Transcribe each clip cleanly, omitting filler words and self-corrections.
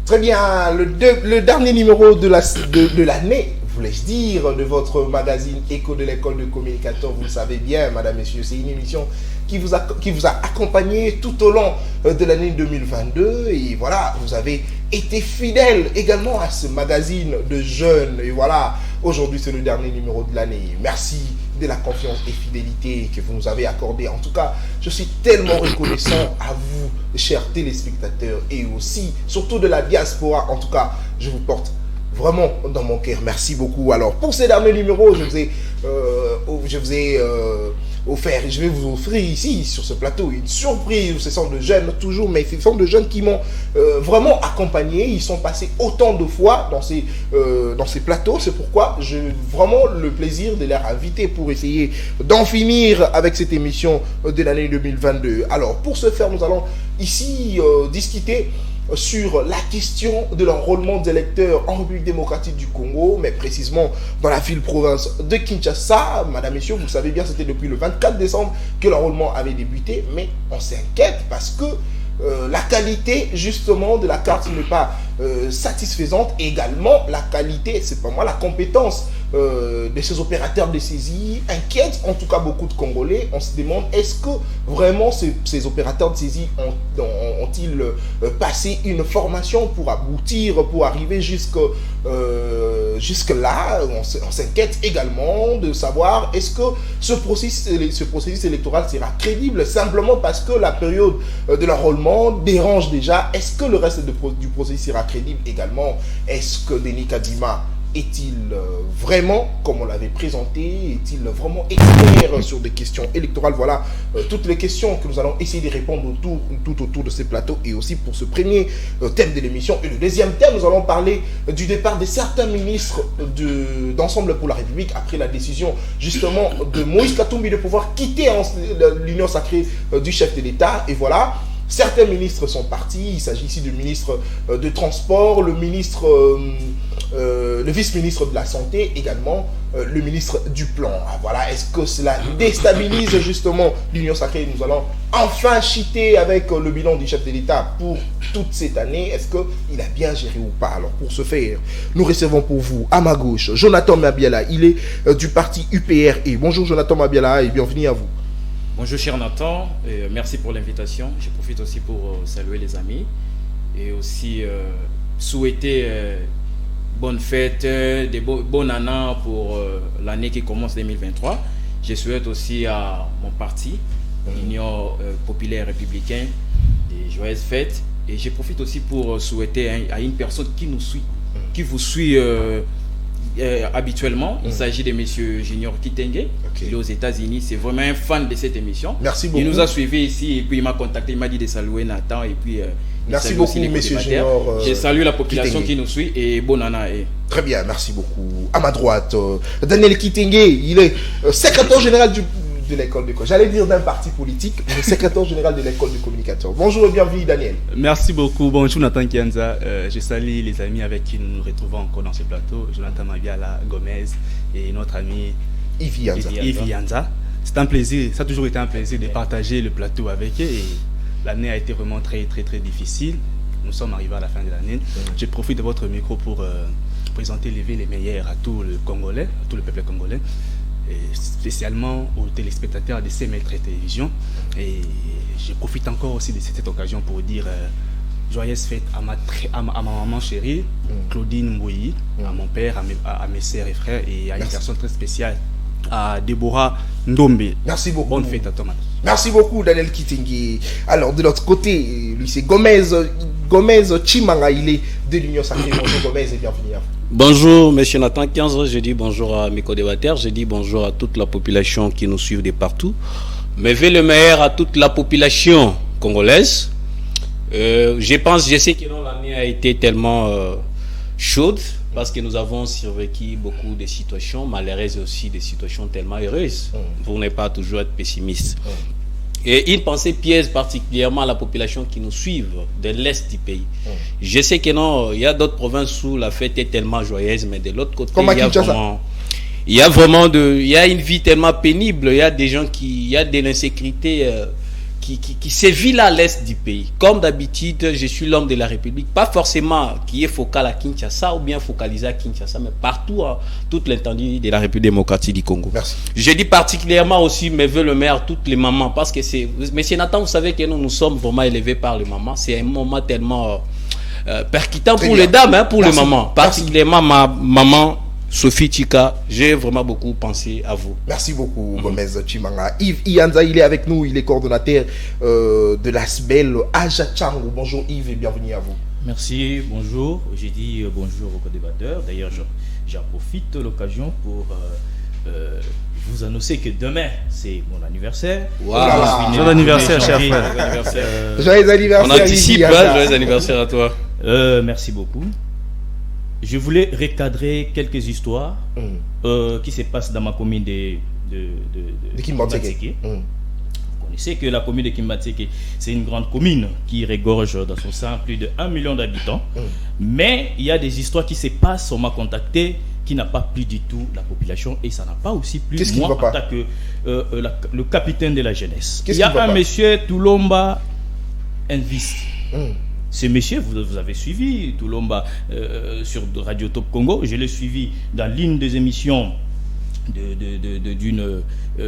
Très bien, le dernier numéro de l'année, voulais-je dire, de votre magazine Écho de l'école de communicateurs. Vous le savez bien, madame, messieurs, c'est une émission qui vous a accompagné tout au long de l'année 2022. Et voilà, vous avez été fidèle également à ce magazine de jeunes. Et voilà, aujourd'hui, c'est le dernier numéro de l'année. Merci de la confiance et fidélité que vous nous avez accordée. En tout cas, je suis tellement reconnaissant à vous, chers téléspectateurs, et aussi, surtout de la diaspora. En tout cas, je vous porte vraiment dans mon cœur. Merci beaucoup. Alors, pour ces derniers numéros, je vais vous offrir ici, sur ce plateau, une surprise. Ce sont de jeunes, toujours, mais ce sont de jeunes qui m'ont vraiment accompagné. Ils sont passés autant de fois dans ces plateaux. C'est pourquoi j'ai vraiment le plaisir de les inviter pour essayer d'en finir avec cette émission de l'année 2022. Alors, pour ce faire, nous allons ici discuter sur la question de l'enrôlement des électeurs en République démocratique du Congo, mais précisément dans la ville-province de Kinshasa. Madame, messieurs, vous savez bien, c'était depuis le 24 décembre que l'enrôlement avait débuté, mais on s'inquiète parce que la qualité justement de la carte n'est pas satisfaisante. Également, la qualité, c'est pas moi, la compétence de ces opérateurs de saisie inquiète en tout cas beaucoup de Congolais. On se demande, est-ce que vraiment ces opérateurs de saisie ont-ils passé une formation pour aboutir, pour arriver jusque là. On s'inquiète également de savoir, est-ce que ce processus électoral sera crédible simplement parce que la période de l'enrôlement dérange déjà. Est-ce que le reste du processus sera crédible également? Est-ce que Denis Kadima est-il vraiment, comme on l'avait présenté, est-il vraiment expert sur des questions électorales? Voilà toutes les questions que nous allons essayer de répondre tout autour de ces plateaux, et aussi pour ce premier thème de l'émission. Et le deuxième thème, nous allons parler du départ de certains ministres d'Ensemble pour la République après la décision justement de Moïse Katumbi de pouvoir quitter l'union sacrée du chef de l'État. Et voilà, certains ministres sont partis. Il s'agit ici du ministre de Transport, le vice-ministre de la Santé, également le ministre du Plan. Voilà, est-ce que cela déstabilise justement l'Union sacrée? Nous allons enfin chiter avec le bilan du chef de l'État pour toute cette année. Est-ce qu'il a bien géré ou pas? Alors, pour ce faire, nous recevons pour vous, à ma gauche, Jonathan Mabiala. Il est du parti UPR. Et bonjour Jonathan Mabiala et bienvenue à vous. Bonjour cher Nathan, et merci pour l'invitation. Je profite aussi pour saluer les amis et aussi souhaiter bonne fête, bon an pour l'année qui commence 2023. Je souhaite aussi à mon parti, l'Union populaire républicaine, des joyeuses fêtes. Et je profite aussi pour souhaiter à une personne qui nous suit, qui vous suit habituellement. Il s'agit de M. Junior Kitenge. Il est aux États-Unis. C'est vraiment un fan de cette émission. Merci beaucoup. Il nous a suivis ici et puis il m'a contacté. Il m'a dit de saluer Nathan et puis merci beaucoup, M. Junior. Je salue la population qui nous suit et bonne année. Très bien, merci beaucoup. À ma droite, Daniel Kitenge. Il est secrétaire général de l'école de j'allais dire d'un parti politique, mais secrétaire général de l'école de communicateurs. Bonjour et bienvenue Daniel. Merci beaucoup. Bonjour Nathan Kianza. Je salue les amis avec qui nous nous retrouvons encore dans ce plateau. Jonathan Mabiala, Gomez et notre ami Yves Yanza. C'est un plaisir, ça a toujours été un plaisir de partager le plateau avec eux. Et l'année a été vraiment très très très difficile. Nous sommes arrivés à la fin de l'année. Je profite de votre micro pour présenter les vœux les meilleurs à tout le Congolais, à tout le peuple congolais, et spécialement aux téléspectateurs de CML Télévision. Et je profite encore aussi de cette occasion pour dire joyeuse fête à ma maman chérie, Claudine Mbouyi, à mon père, à mes sœurs et frères, et à une personne très spéciale, à Déborah Ndombe. Merci beaucoup. Bonne fête à toi, madame. Merci beaucoup, Daniel Kitenge. Alors, de l'autre côté, lui, c'est Gomez Chimanga. Il est de l'Union sacrée. Bonjour, Gomez, et bienvenue à vous. Bonjour, monsieur Nathan 15. Je dis bonjour à mes co-débatteurs. Je dis bonjour à toute la population qui nous suit de partout. Mais veuillez le meilleur à toute la population congolaise. Je sais que l'année a été tellement chaude parce que nous avons survécu beaucoup de situations malheureuses et aussi des situations tellement heureuses pour ne pas toujours être pessimiste. Et une pensée piège particulièrement à la population qui nous suit de l'Est du pays. Je sais que non, il y a d'autres provinces où la fête est tellement joyeuse, mais de l'autre côté, il y a une vie tellement pénible. Il y a des gens il y a de l'insécurité qui sévit là à l'est du pays. Comme d'habitude, je suis l'homme de la République, pas forcément qui est focal à Kinshasa ou bien focalisé à Kinshasa, mais partout, toute l'étendue de la République démocratique du Congo. Merci. Je dis particulièrement aussi, mes voeux le maire, toutes les mamans, parce que c'est... Monsieur Nathan, vous savez que nous sommes vraiment élevés par les mamans. C'est un moment tellement percutant pour les dames, pour les mamans. Particulièrement ma maman, Sophie Chika, j'ai vraiment beaucoup pensé à vous. Merci beaucoup, Gomez Chimanga. Yves Ianza, il est avec nous, il est coordonnateur de l'ASBEL Ajachango. Bonjour Yves et bienvenue à vous. Merci, bonjour. J'ai dit bonjour aux co-débatteurs. D'ailleurs, j'en profite de l'occasion pour vous annoncer que demain, c'est mon anniversaire. Wow. Joyeux anniversaire, cher frère. Joyeux anniversaire. On anticipe, joyeux anniversaire à toi. Merci beaucoup. Je voulais recadrer quelques histoires qui se passent dans ma commune de Kimbatseke. Vous connaissez que la commune de Kimbatseke, c'est une grande commune qui regorge dans son sein plus de 1 million d'habitants. Mais il y a des histoires qui se passent, on m'a contacté, qui n'a pas plu du tout la population et ça n'a pas aussi plu moi en tant que le capitaine de la jeunesse. Il y a un monsieur Toulomba Envis. Ce monsieur, vous avez suivi Toulomba sur Radio Top Congo. Je l'ai suivi dans l'une des émissions d'une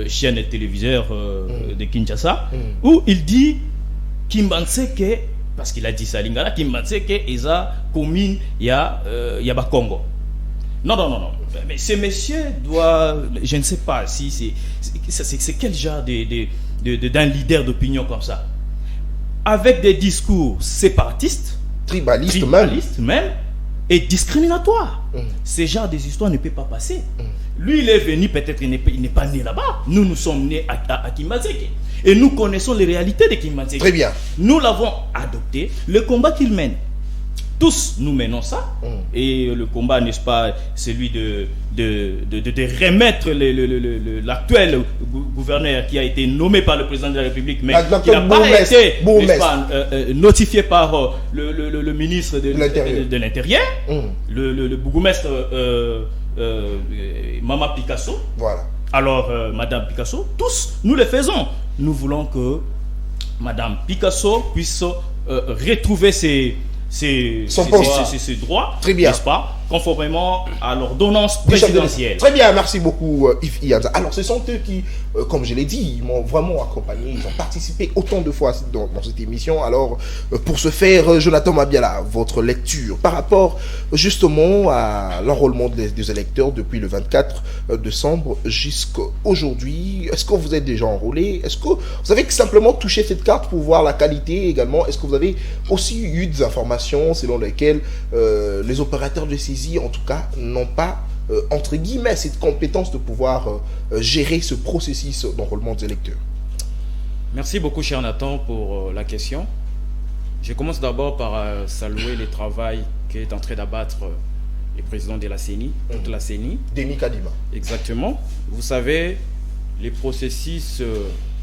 chaîne téléviseur de Kinshasa, où il dit Kimbanseke, parce qu'il a dit ça Lingala, Kimbanseke est la commune Yaba Congo. Non. Mais ce monsieur doit, je ne sais pas si c'est quel genre d'un leader d'opinion comme ça, avec des discours séparatistes, tribalistes même, et discriminatoires. Ce genre des histoires ne peut pas passer. Lui, il est venu, peut-être il n'est pas né là-bas. Nous sommes nés à Kimbatseke. Et nous connaissons les réalités de Kimbatseke. Très bien. Nous l'avons adopté. Le combat qu'il mène, tous nous menons ça. Et le combat, n'est-ce pas, celui de remettre l'actuel gouverneur qui a été nommé par le président de la République, mais qui n'a pas été notifié par le ministre de l'Intérieur, le bourgmestre Mama Picasso. Voilà. Alors, Madame Picasso, tous, nous le faisons. Nous voulons que Madame Picasso puisse retrouver ses droits, très bien, n'est-ce pas, conformément à l'ordonnance présidentielle. Très bien, merci beaucoup Yves Ianza. Alors ce sont eux qui, comme je l'ai dit, ils m'ont vraiment accompagné, ils ont participé autant de fois dans cette émission. Alors pour ce faire, Jonathan Mabiala, votre lecture par rapport justement à l'enrôlement des électeurs depuis le 24 décembre jusqu'à aujourd'hui. Est-ce que vous êtes déjà enrôlé? Est-ce que vous avez simplement touché cette carte pour voir la qualité également? Est-ce que vous avez aussi eu des informations selon lesquelles les opérateurs de saisie, en tout cas, n'ont pas, entre guillemets, cette compétence de pouvoir gérer ce processus d'enrôlement des électeurs? Merci beaucoup, cher Nathan, pour la question. Je commence d'abord par saluer le travail qu'est en train d'abattre le président de la CENI, toute la CENI. Denis Kadima. Exactement. Vous savez, les processus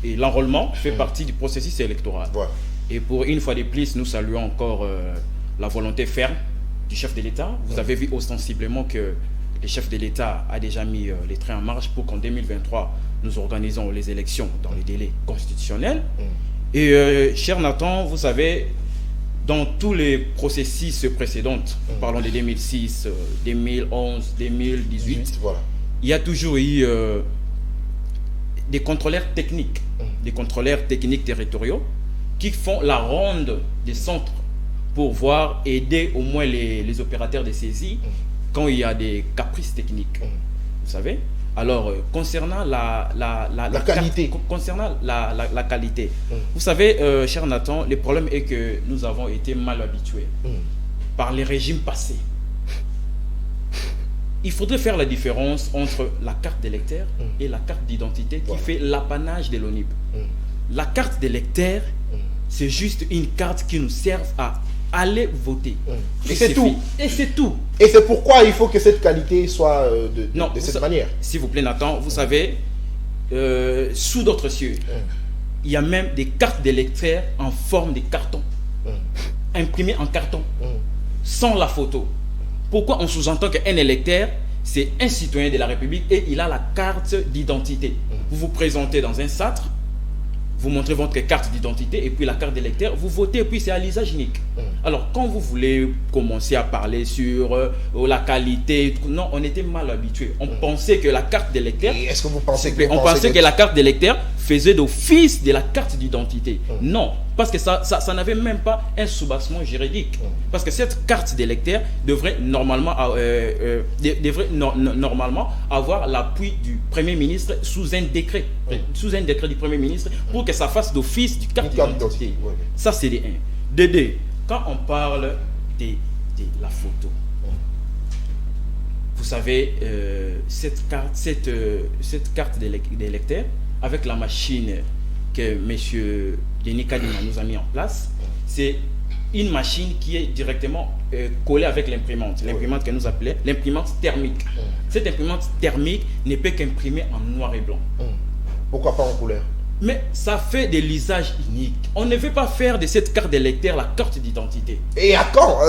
et l'enrôlement fait partie du processus électoral. Voilà. Et pour une fois de plus, nous saluons encore la volonté ferme du chef de l'État. Vous avez vu ostensiblement que le chef de l'État a déjà mis les trains en marche pour qu'en 2023, nous organisons les élections dans les délais constitutionnels. Et cher Nathan, vous savez, dans tous les processus précédents, parlons de 2006, 2011, 2018, voilà, il y a toujours eu des contrôleurs techniques, territoriaux qui font la ronde des centres pour voir aider au moins les opérateurs de saisie quand il y a des caprices techniques. Vous savez? Alors, concernant la qualité. La qualité, vous savez, cher Nathan, le problème est que nous avons été mal habitués par les régimes passés. Il faudrait faire la différence entre la carte d'électeur et la carte d'identité qui fait l'apanage de l'ONIP. La carte d'électeur, c'est juste une carte qui nous sert à aller voter. Et c'est tout. Et c'est tout. Et c'est pourquoi il faut que cette qualité soit de cette manière. S'il vous plaît, Nathan, vous savez, sous d'autres cieux, il y a même des cartes d'électeurs en forme de carton, imprimées en carton, sans la photo. Pourquoi on sous-entend qu'un électeur, c'est un citoyen de la République et il a la carte d'identité? Vous vous présentez dans un centre, vous montrez votre carte d'identité et puis la carte d'électeur, vous votez et puis c'est à l'usage unique. Alors quand vous voulez commencer à parler sur la qualité, non, on était mal habitué. On pensait que la carte d'électeur, est-ce que vous pensez que la carte d'électeur faisait d'office de la carte d'identité? Non, parce que ça n'avait même pas un soubassement juridique. Parce que cette carte d'électeur devrait normalement avoir l'appui du Premier ministre sous un décret du Premier ministre pour que ça fasse d'office du carte d'identité. Ça, c'est des 1. De 2, quand on parle de la photo, vous savez, cette carte d'électeur, avec la machine que M. Denis Kadima nous a mis en place, c'est une machine qui est directement collée avec l'imprimante que nous appelons l'imprimante thermique. Cette imprimante thermique ne peut qu'imprimer en noir et blanc. Pourquoi pas en couleur? Mais ça fait de l'usage unique. On ne veut pas faire de cette carte d'électeur la carte d'identité. Et à quand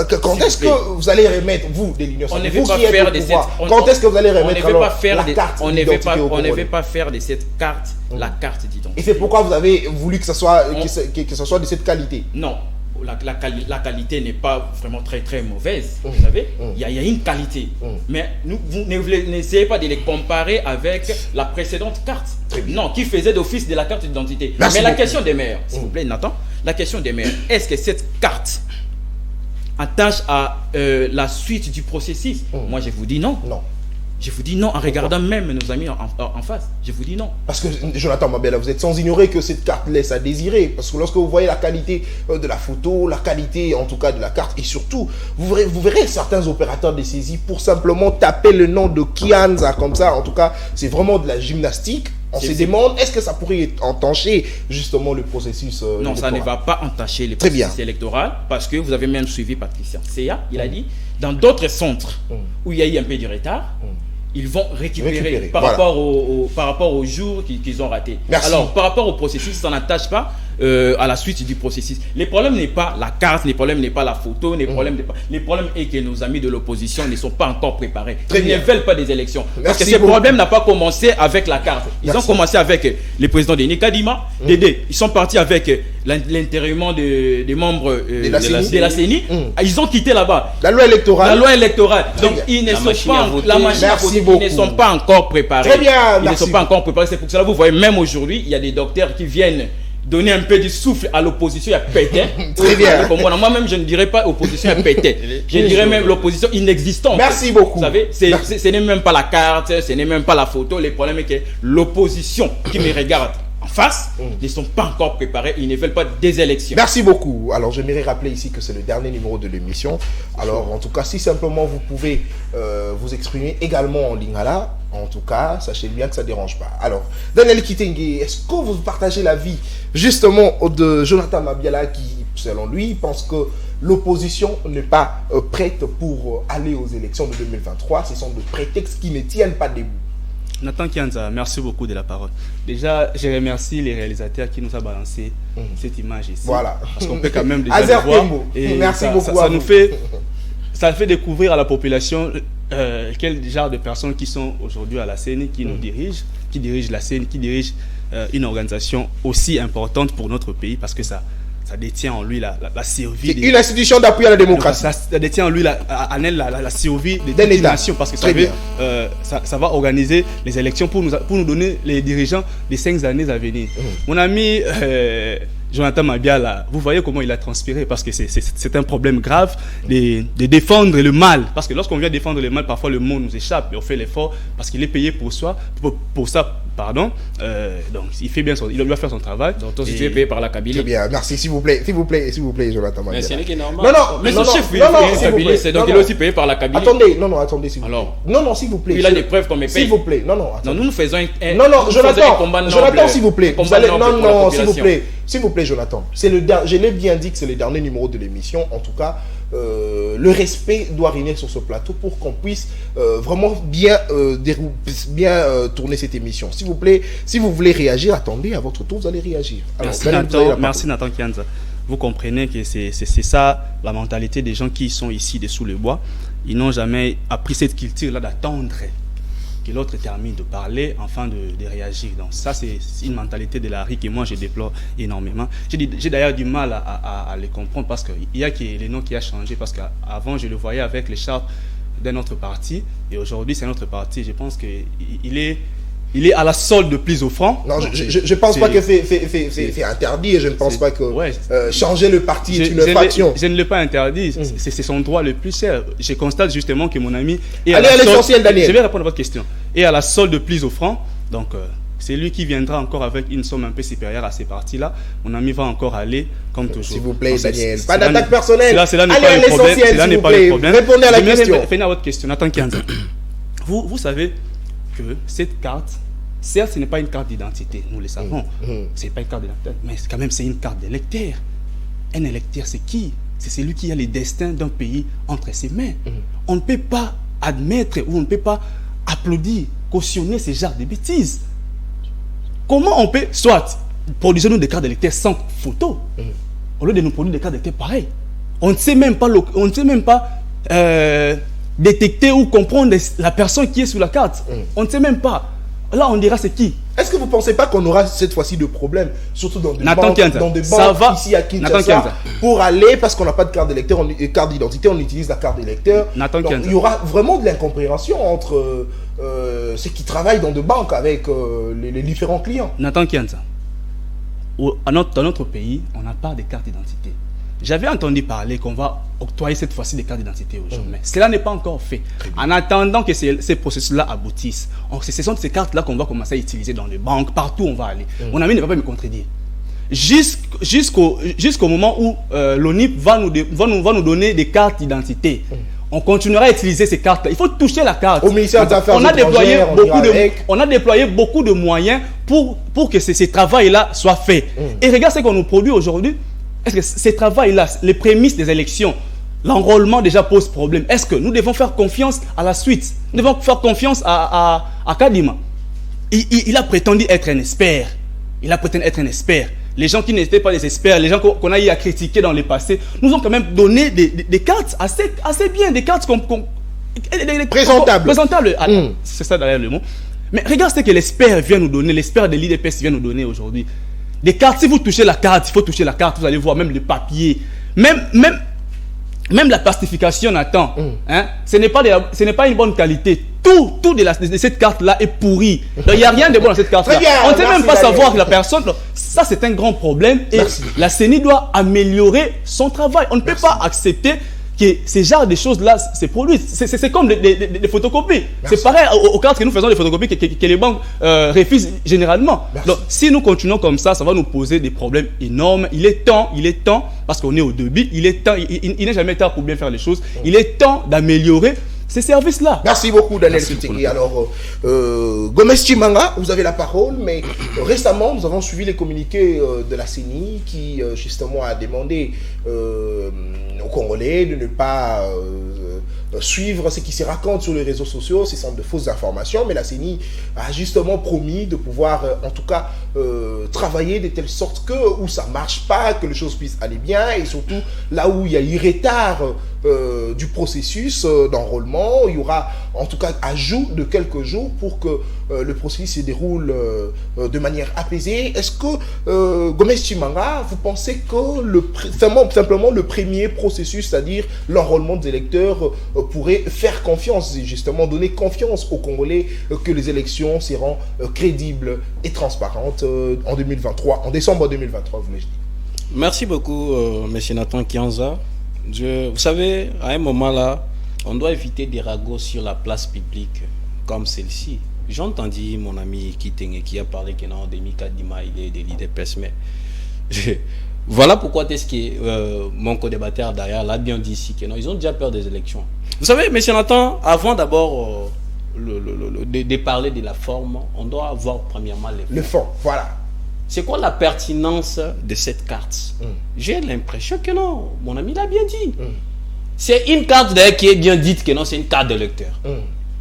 est-ce que vous allez remettre, vous, des lignes? On ne veut pas faire de cette... Quand est-ce que vous allez remettre la carte d'identité? On ne veut pas faire de cette carte la carte d'identité. Et c'est pourquoi vous avez voulu que ce soit de cette qualité? Non. La qualité n'est pas vraiment très très mauvaise, vous savez, il y a une qualité, mais vous n'essayez pas de les comparer avec la précédente carte, non, qui faisait d'office de la carte d'identité. Mais la question demeure, s'il vous plaît Nathan, la question demeure, est-ce que cette carte attache à la suite du processus? Moi je vous dis non. Je vous dis non en regardant même nos amis en face. Je vous dis non. Parce que, Jonathan Mabella, vous êtes sans ignorer que cette carte laisse à désirer. Parce que lorsque vous voyez la qualité de la photo, la qualité en tout cas de la carte, et surtout, vous verrez certains opérateurs de saisie pour simplement taper le nom de Kianza comme ça. En tout cas, c'est vraiment de la gymnastique. On se demande, est-ce que ça pourrait entacher justement le processus non, ça ne va pas entacher le processus électoral, parce que vous avez même suivi Patricia Seya, il a dit, dans d'autres centres où il y a eu un peu de retard, ils vont récupérer par rapport au jour qu'ils ont raté. Alors, par rapport au processus, ça n'attache pas à la suite du processus. Le problème n'est pas la carte, le problème n'est pas la photo, le problème est que nos amis de l'opposition ne sont pas encore préparés. Ils ne veulent pas des élections. Parce que ce problème n'a pas commencé avec la carte. Ils ont commencé avec le président Denis Kadima. Ils sont partis avec l'intérieur des membres de la CENI. Ils ont quitté là-bas. La loi électorale. Donc, ils ne sont pas encore préparés. Très bien, ils ne sont pas encore préparés. C'est pour cela que vous voyez, même aujourd'hui, il y a des docteurs qui viennent donner un peu de souffle à l'opposition, il y a pété. Très bien. Moi-même, je ne dirais pas opposition, il y a pété. Je dirais même l'opposition inexistante. Merci beaucoup. Vous savez, ce n'est même pas la carte, ce n'est même pas la photo. Le problème est que l'opposition qui me regarde en face ne sont pas encore préparés, ils ne veulent pas des élections. Merci beaucoup. Alors j'aimerais rappeler ici que c'est le dernier numéro de l'émission. Alors en tout cas, si simplement vous pouvez vous exprimer également en lingala, en tout cas, sachez bien que ça ne dérange pas. Alors, Daniel Kitenge, est-ce que vous partagez l'avis justement de Jonathan Mabiala qui, selon lui, pense que l'opposition n'est pas prête pour aller aux élections de 2023? Ce sont des prétextes qui ne tiennent pas debout. Nathan Kianza, merci beaucoup de la parole. Déjà, je remercie les réalisateurs qui nous ont balancé cette image ici. Voilà. Parce qu'on peut quand même déjà le voir. Et merci beaucoup. Ça fait découvrir à la population quel genre de personnes qui sont aujourd'hui à la CENI, qui nous dirigent, qui dirigent la CENI, qui dirigent une organisation aussi importante pour notre pays, parce que ça détient en lui la survie. Une institution d'appui à la démocratie. Ça détient en lui la survie des nations, parce que ça va organiser les élections pour nous donner les dirigeants des 5 années à venir. Mon ami Jonathan Mabiala, vous voyez comment il a transpiré, parce que c'est un problème grave de défendre le mal. Parce que lorsqu'on vient défendre le mal, parfois le mot nous échappe, et on fait l'effort parce qu'il est payé pour ça. Donc il fait bien il doit faire son travail. Donc toi, si tu es payé par la Kabylie. Très bien, merci, s'il vous plaît, Jonathan Mabiala. Mais c'est qui est normal. Mais son chef, il est aussi payé par la Kabylie. Attendez, s'il vous plaît. Non, s'il vous plaît. Il a des preuves qu'on me paye. S'il vous plaît, non, nous faisons un Jonathan, s'il vous plaît. S'il vous plaît, Jonathan. Je l'ai bien dit que c'est le dernier numéro de l'émission. En tout cas, le respect doit régner sur ce plateau pour qu'on puisse vraiment bien tourner cette émission. S'il vous plaît, si vous voulez réagir, attendez, à votre tour, vous allez réagir. Alors, merci Nathan Kianza. Vous comprenez que c'est ça la mentalité des gens qui sont ici dessous le bois. Ils n'ont jamais appris cette culture-là d'attendre que l'autre termine de parler, enfin de réagir. Donc ça, c'est une mentalité de la RIC et moi, je déplore énormément. J'ai d'ailleurs du mal à les comprendre parce qu'il y a les noms qui a changé, parce qu'avant, je le voyais avec l'écharpe d'un autre parti, et aujourd'hui, c'est un autre parti. Je pense qu'il est à la solde de plus offrant. Non, je pense pas que c'est interdit, et je ne pense pas que changer le parti est une infraction. Je ne l'ai pas interdit, c'est son droit le plus cher. Je constate justement que mon ami est allez à l'essentiel, Daniel. Je vais répondre à votre question. Et à la solde de plus offrant, donc c'est lui qui viendra encore avec une somme un peu supérieure à ces partis-là. Mon ami va encore aller, comme toujours. S'il vous plaît, Daniel, pas d'attaque personnelle. Cela n'est pas le problème. Cela n'est pas le problème. Répondez à la question. Venez à votre question. Nathan Kianza. Vous savez que cette carte, certes, ce n'est pas une carte d'identité, nous le savons. Ce n'est pas une carte d'identité, mais quand même, c'est une carte d'électeur. Un électeur, c'est qui? C'est celui qui a le destin d'un pays entre ses mains. On ne peut pas admettre ou on ne peut pas applaudir, cautionner ce genre de bêtises. Comment on peut, soit, produisons-nous des cartes d'électeurs sans photo, au lieu de nous produire des cartes d'électeurs pareilles. On ne sait même pas, détecter ou comprendre la personne qui est sur la carte. On ne sait même pas. Là, on dira c'est qui. Est-ce que vous ne pensez pas qu'on aura cette fois-ci de problèmes, surtout dans des banques ici à Kinshasa, pour aller, parce qu'on n'a pas de carte d'électeur, carte d'identité, on utilise la carte d'électeur. Donc, il y aura vraiment de l'incompréhension entre ceux qui travaillent dans des banques avec les différents clients. Nathan Kianza, dans notre pays, on n'a pas de carte d'identité. J'avais entendu parler qu'on va octroyer cette fois-ci des cartes d'identité aux gens, mais cela n'est pas encore fait. En attendant que ces processus-là aboutissent, ce sont ces cartes-là qu'on va commencer à utiliser dans les banques, partout où on va aller. Mon ami ne va pas me contredire. Jusqu'au moment où l'ONIP va nous donner des cartes d'identité. On continuera à utiliser ces cartes-là. Il faut toucher la carte. Au ministère des Affaires étrangères, on a déployé beaucoup de moyens pour que ces travails-là soient faits. Et regarde ce qu'on nous produit aujourd'hui. Est-ce que ces travails-là, les prémices des élections, l'enrôlement déjà pose problème? Est-ce que nous devons faire confiance à la suite? Nous devons faire confiance à Kadima. Il a prétendu être un expert. Les gens qui n'étaient pas des experts, les gens qu'on a eu à critiquer dans le passé, nous ont quand même donné des cartes assez bien, des cartes présentables. C'est ça d'ailleurs le mot. Mais regarde ce que l'expert vient nous donner, l'expert de l'IDPS vient nous donner aujourd'hui. Des cartes, si vous touchez la carte, il faut toucher la carte, vous allez voir même le papier, même la plastification, Nathan, ce n'est pas une bonne qualité. Tout de cette carte-là est pourri. Il n'y a rien de bon dans cette carte-là. On ne sait même pas savoir que la personne... Ça, c'est un grand problème. Et la CENI doit améliorer son travail. On ne peut pas accepter que ces genres de choses-là se produisent. C'est comme des photocopies. C'est pareil aux cartes que nous faisons des photocopies que les banques refusent généralement. Donc, si nous continuons comme ça, ça va nous poser des problèmes énormes. Il est temps, parce qu'on est au début, il n'est jamais tard pour bien faire les choses. Il est temps d'améliorer ces services-là. Merci beaucoup, Daniel Kitenge. Alors, Gomez Chimanga, vous avez la parole, mais récemment, nous avons suivi les communiqués de la CENI qui, justement, a demandé aux Congolais de ne pas suivre ce qui se raconte sur les réseaux sociaux. Ce sont de fausses informations, mais la CENI a justement promis de pouvoir, en tout cas, travailler de telle sorte que, où ça ne marche pas, que les choses puissent aller bien, et surtout, là où il y a eu retard du processus d'enrôlement, il y aura en tout cas ajout de quelques jours pour que le processus se déroule de manière apaisée. Est-ce que, Gomez Chimanga, vous pensez que simplement le premier processus, c'est-à-dire l'enrôlement des électeurs, pourrait faire confiance, justement donner confiance aux Congolais que les élections seront crédibles et transparentes en 2023, en décembre 2023, voulais-je dire? Merci beaucoup, M. Nathan Kianza. Vous savez, à un moment là, on doit éviter des ragots sur la place publique comme celle-ci. J'ai entendu mon ami Kitenge qui a parlé que non, Demi Kadima, il est de l'IDPS, mais voilà pourquoi est-ce que mon co-débatteur derrière l'a bien dit ici que non, ils ont déjà peur des élections. Vous savez, M. Nathan, avant d'abord de parler de la forme, on doit voir premièrement le fond. Voilà. C'est quoi la pertinence de cette carte? J'ai l'impression que non, mon ami l'a bien dit. C'est une carte d'ailleurs qui est bien dite que non, c'est une carte d'électeur.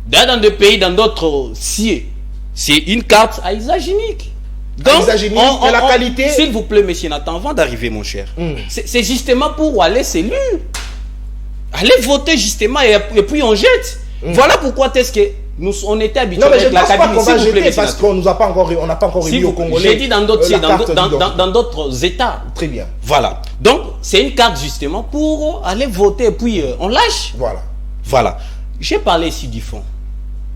D'ailleurs, dans des pays, dans d'autres sièges, c'est une carte à usage unique. Donc, de la qualité. S'il vous plaît, monsieur Nathan, avant d'arriver, mon cher, c'est justement pour aller s'élire. Allez voter justement et puis on jette. Voilà pourquoi est-ce que on était habitués avec la cabine. Non, mais je ne pense pas qu'on va jeter parce qu'on n'a pas encore remis au Congolais. J'ai dit dans d'autres États. Très bien. Voilà. Donc, c'est une carte justement pour aller voter et puis on lâche. Voilà. J'ai parlé ici du fond.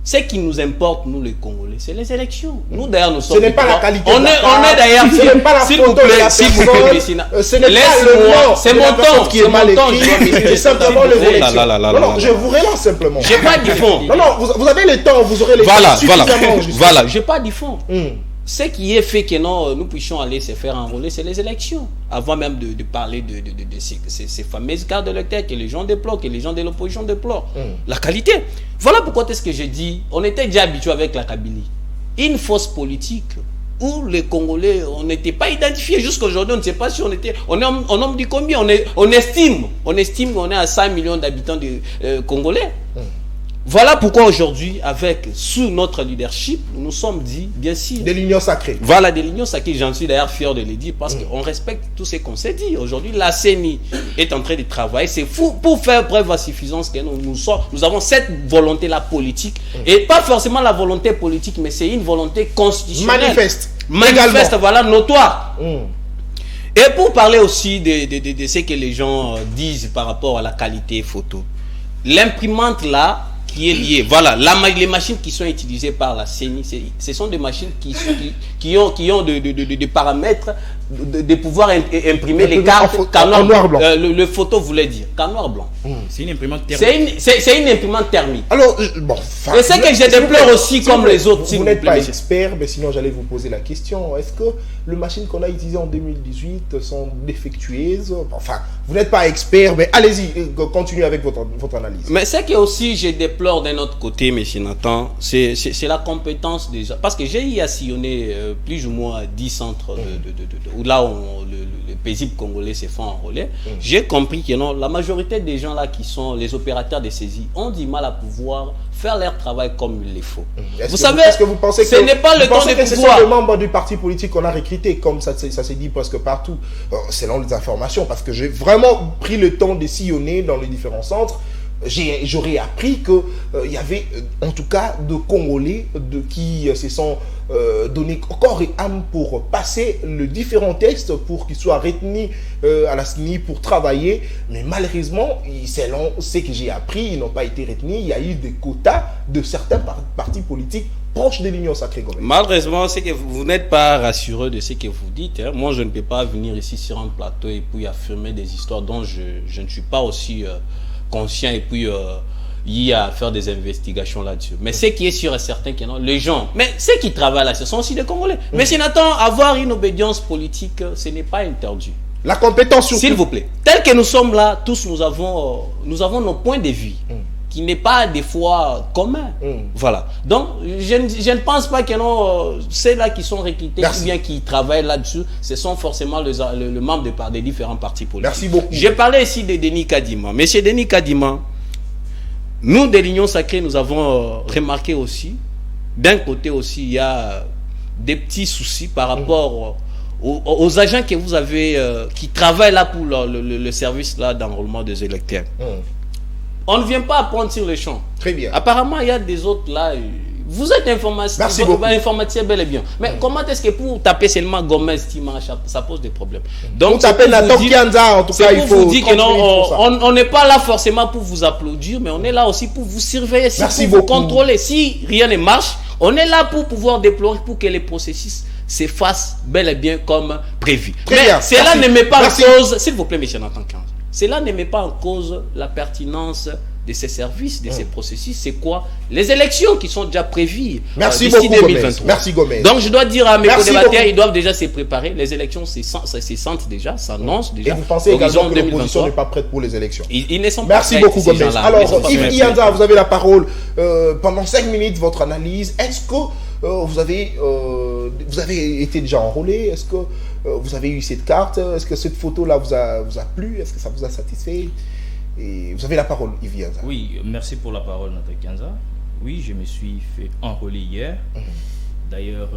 Ce qui nous importe, nous les Congolais, c'est les élections. Nous d'ailleurs, nous sommes. Ce n'est pas la qualité. On est d'ailleurs. Ce n'est pas la photo de la personne. Ce n'est pas le nom. C'est mon temps qui est mal écrit. C'est simplement les élections. Non, je vous relance simplement. J'ai pas dit fond. Non, vous avez le temps, vous aurez les temps suffisamment. Voilà, j'ai pas dit fond. Ce qui est fait que nous puissions aller se faire enrôler, c'est les élections. Avant même de parler de ces fameuses cartes d'électeurs que les gens déplorent, que les gens de l'opposition déplorent. La qualité. Voilà pourquoi est-ce que j'ai dit, on était déjà habitué avec la Kabylie. Une force politique où les Congolais, on n'était pas identifiés. Jusqu'à aujourd'hui, on ne sait pas si on était... On nombre dit combien? On estime qu'on est à 5 millions d'habitants Congolais. Voilà pourquoi aujourd'hui, sous notre leadership, nous nous sommes dit, bien sûr... De l'union sacrée. Voilà, de l'union sacrée. J'en suis d'ailleurs fier de le dire parce qu'on respecte tout ce qu'on s'est dit. Aujourd'hui, la CENI est en train de travailler. C'est fou pour faire preuve à suffisance que nous avons cette volonté-là politique. Et pas forcément la volonté politique, mais c'est une volonté constitutionnelle. Manifeste, voilà, notoire. Et pour parler aussi de ce que les gens disent par rapport à la qualité photo. L'imprimante là, qui est lié. Voilà, les machines qui sont utilisées par la CENI, ce sont des machines qui ont des paramètres de pouvoir imprimer les cartes en noir blanc. Le photo voulait dire qu'en noir blanc. C'est une imprimante thermique. C'est une imprimante thermique. Alors, bon, et c'est que je déplore aussi comme les autres. Vous n'êtes pas expert, mais sinon j'allais vous poser la question. Est-ce que les machines qu'on a utilisées en 2018 sont défectueuses? Enfin, vous n'êtes pas expert, mais allez-y, continuez avec votre analyse. Mais c'est que aussi je déplore d'un autre côté, M. Nathan, c'est la compétence déjà. Parce que j'ai eu à sillonner plus ou moins 10 centres où là où le paisible congolais se font enrôler. J'ai compris que non, la majorité des gens là qui sont les opérateurs de saisie ont du mal à pouvoir faire leur travail comme il le faut. Vous savez, est-ce que vous pensez ce n'est pas le temps de pouvoir. Ce sont les membres du parti politique qu'on a recrutés, comme ça s'est dit presque partout, selon les informations, parce que j'ai vraiment pris le temps de sillonner dans les différents centres. J'aurais appris qu'il y avait en tout cas de Congolais qui se sont donnés corps et âme pour passer les différents tests pour qu'ils soient retenus à la CENI pour travailler. Mais malheureusement, selon ce que j'ai appris, ils n'ont pas été retenus. Il y a eu des quotas de certains partis politiques proches de l'Union sacrée. Malheureusement, c'est que vous n'êtes pas rassureux de ce que vous dites. Hein. Moi, je ne peux pas venir ici sur un plateau et puis affirmer des histoires dont je ne suis pas aussi... conscient et puis il y a à faire des investigations là-dessus. Mais ce qui est sûr et certain que non, les gens, mais ceux qui travaillent là, ce sont aussi des Congolais. Mais si Nathan, avoir une obédience politique, ce n'est pas interdit. La compétence surtout. S'il vous plaît. Tel que nous sommes là, tous nous avons nos points de vue. Qui n'est pas des fois commun. Voilà. Donc, je ne pense pas que non, ceux-là qui sont recrutés ou bien qui travaillent là-dessus, ce sont forcément le membre des différents partis politiques. Merci beaucoup. J'ai parlé ici de Denis Kadima. Monsieur Denis Kadima, nous, de l'Union sacrée, nous avons remarqué aussi, d'un côté aussi, il y a des petits soucis par rapport aux agents que vous avez, qui travaillent là pour le service là d'enrôlement des électeurs. On ne vient pas apprendre sur le champ. Très bien. Apparemment, il y a des autres là. Vous êtes informaticien bel et bien. Mais comment est-ce que pour taper seulement Gomez, ça pose des problèmes? Donc, taper Nathan Kianza, en tout cas, il faut. Vous dire que non, on n'est pas là forcément pour vous applaudir, mais on est là aussi pour vous surveiller, pour vous contrôler. Si rien ne marche, on est là pour pouvoir déplorer pour que les processus se fassent bel et bien comme prévu. Mais cela ne met pas en cause, s'il vous plaît, M. Nathan Kianza. Cela ne met pas en cause la pertinence de ces services, de ces processus. C'est quoi? Les élections qui sont déjà prévues d'ici 2023. Merci Gomez. Donc je dois dire à mes co-débatteurs, ils doivent déjà se préparer. Les élections, c'est sentent déjà, s'annoncent déjà. Et vous pensez également que l'opposition n'est pas prête pour les élections? Ils ne sont pas prêts. Merci beaucoup Gomez. Alors, Yves Ianza, vous avez la parole. Pendant 5 minutes, votre analyse. Est-ce que vous avez été déjà enrôlé? Est-ce que vous avez eu cette carte? Est-ce que cette photo-là vous a plu? Est-ce que ça vous a satisfait? Et vous avez la parole, Yves Ianza. Oui, merci pour la parole, Nathan Kianza. Oui, je me suis fait enrôler hier. D'ailleurs,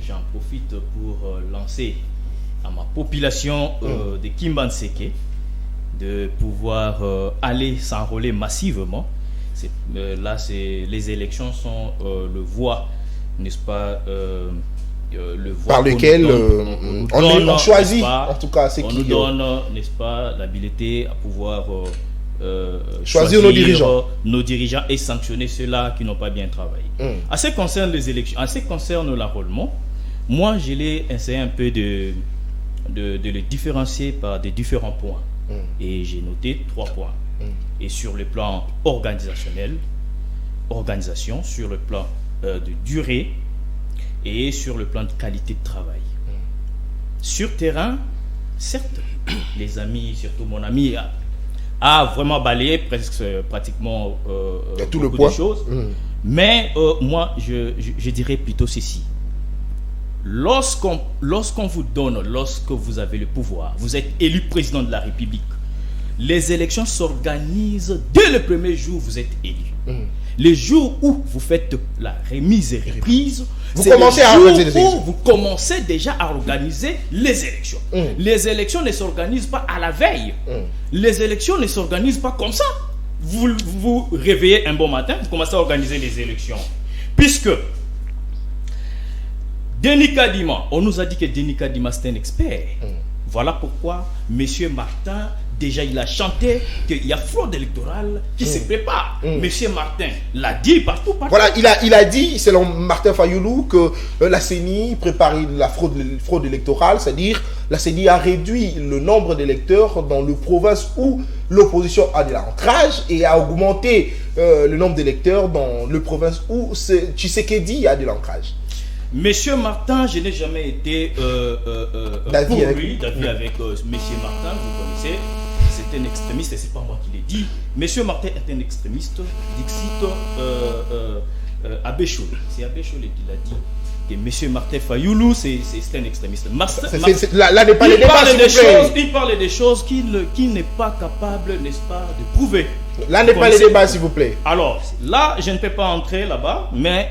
j'en profite pour lancer à ma population de Kimbanseke de pouvoir aller s'enrôler massivement. Là, les élections sont le voie, n'est-ce pas, le voie par lequel on choisit, en tout cas, c'est on nous donne, n'est-ce pas, l'habilité à pouvoir choisir nos dirigeants et sanctionner ceux-là qui n'ont pas bien travaillé. En ce qui concerne les élections, en ce qui concerne l'enrôlement, moi, je l'ai essayé un peu de le différencier par des différents points. Et j'ai noté 3 points. Et sur le plan organisationnel, sur le plan de durée et sur le plan de qualité de travail. Sur terrain, certes, les amis, surtout mon ami, a vraiment balayé pratiquement tout beaucoup le poids. De choses. Mais moi, je dirais plutôt ceci. Lorsqu'on vous donne, lorsque vous avez le pouvoir, vous êtes élu président de la République, les élections s'organisent dès le premier jour où vous êtes élu. Les jours où vous faites la remise et reprise, vous commencez déjà à organiser les élections. Les élections ne s'organisent pas à la veille. Les élections ne s'organisent pas comme ça. Vous vous réveillez un bon matin, vous commencez à organiser les élections. Puisque Denis Kadima, on nous a dit que Denis Kadima c'est un expert. Voilà pourquoi M. Martin, déjà il a chanté qu'il y a fraude électorale qui se prépare. M. Martin l'a dit partout. Voilà, il a dit, selon Martin Fayoulou, que la CENI prépare la fraude électorale, c'est-à-dire la CENI a réduit le nombre d'électeurs dans les provinces où l'opposition a de l'ancrage et a augmenté le nombre d'électeurs dans les provinces où Tshisekedi a de l'ancrage. Monsieur Martin, je n'ai jamais été d'avis avec Monsieur Martin, vous connaissez, c'est un extrémiste et c'est pas moi qui l'ai dit. Monsieur Martin est un extrémiste, Dixit Abbé Cholé. C'est Abbé Cholé qui l'a dit. Que Monsieur Martin Fayoulou, c'est un extrémiste. Là n'est pas les débats, il parle des choses qu'il n'est pas capable, n'est-ce pas, de prouver. Là n'est pas les débats, s'il vous plaît. Alors, là, je ne peux pas entrer là-bas, mais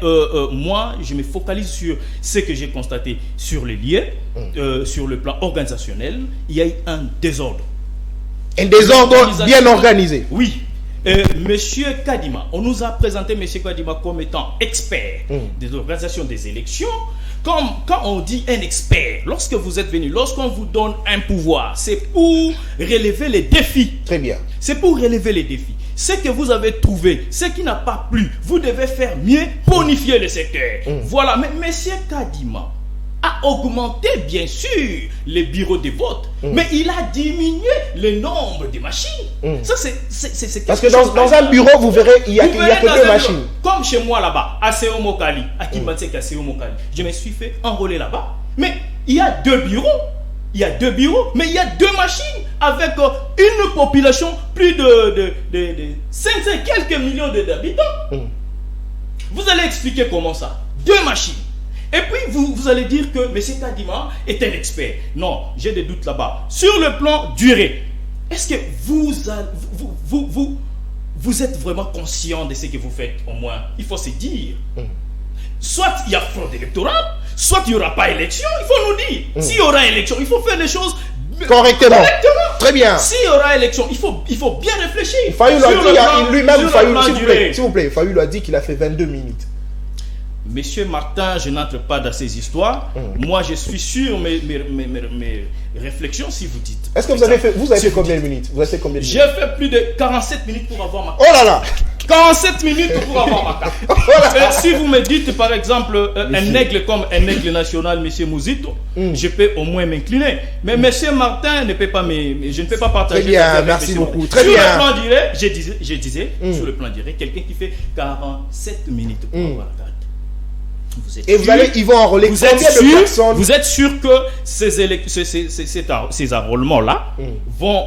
moi, je me focalise sur ce que j'ai constaté sur les lieux, sur le plan organisationnel. Il y a eu un désordre. Un désordre bien organisé. Oui. Monsieur Kadima, on nous a présenté Monsieur Kadima comme étant expert des organisations des élections. Comme quand on dit un expert, lorsque vous êtes venu, lorsqu'on vous donne un pouvoir, c'est pour relever les défis. Très bien. C'est pour relever les défis. Ce que vous avez trouvé, ce qui n'a pas plu, vous devez faire mieux, bonifier le secteur. Voilà, mais Monsieur Kadima a augmenté bien sûr les bureaux de vote, mais il a diminué le nombre de machines. Ça c'est parce que dans un bureau, vous verrez, il y a que 2 machines. Comme chez moi là-bas, à Seo Mokali, à Kibansek, à Seo Mokali, je me suis fait enrôler là-bas. Mais il y a 2 bureaux. Il y a 2 bureaux, mais il y a 2 machines avec une population plus de 500 quelques millions d'habitants. Vous allez expliquer comment ça? 2 machines. Et puis, vous allez dire que M. Kadima est un expert. Non, j'ai des doutes là-bas. Sur le plan durée, est-ce que vous êtes vraiment conscient de ce que vous faites? Au moins, il faut se dire. Soit il y a fraude électorale, soit il n'y aura pas élection. Il faut nous dire. S'il y aura élection, il faut faire les choses correctement. Très bien. S'il y aura élection, il faut bien réfléchir. Fayoulou a dit lui-même, s'il vous plaît, Fayoulou a dit qu'il a fait 22 minutes. Monsieur Martin, je n'entre pas dans ces histoires. Moi, je suis sur mes réflexions, si vous dites. Est-ce que vous avez fait combien de minutes? J'ai fait plus de 47 minutes pour avoir ma carte. Oh là là! 47 minutes pour avoir ma carte. Si vous me dites, par exemple, un aigle comme un aigle national, monsieur Mouzito, je peux au moins m'incliner. Mais monsieur Martin ne peut pas je ne peux pas partager. Très bien, merci beaucoup. Très sur bien. Le plan durée, je disais, sur le plan durée, quelqu'un qui fait 47 minutes pour avoir la carte. Ils vont enrôler combien de personnes? Vous êtes sûr que ces enrôlements-là vont,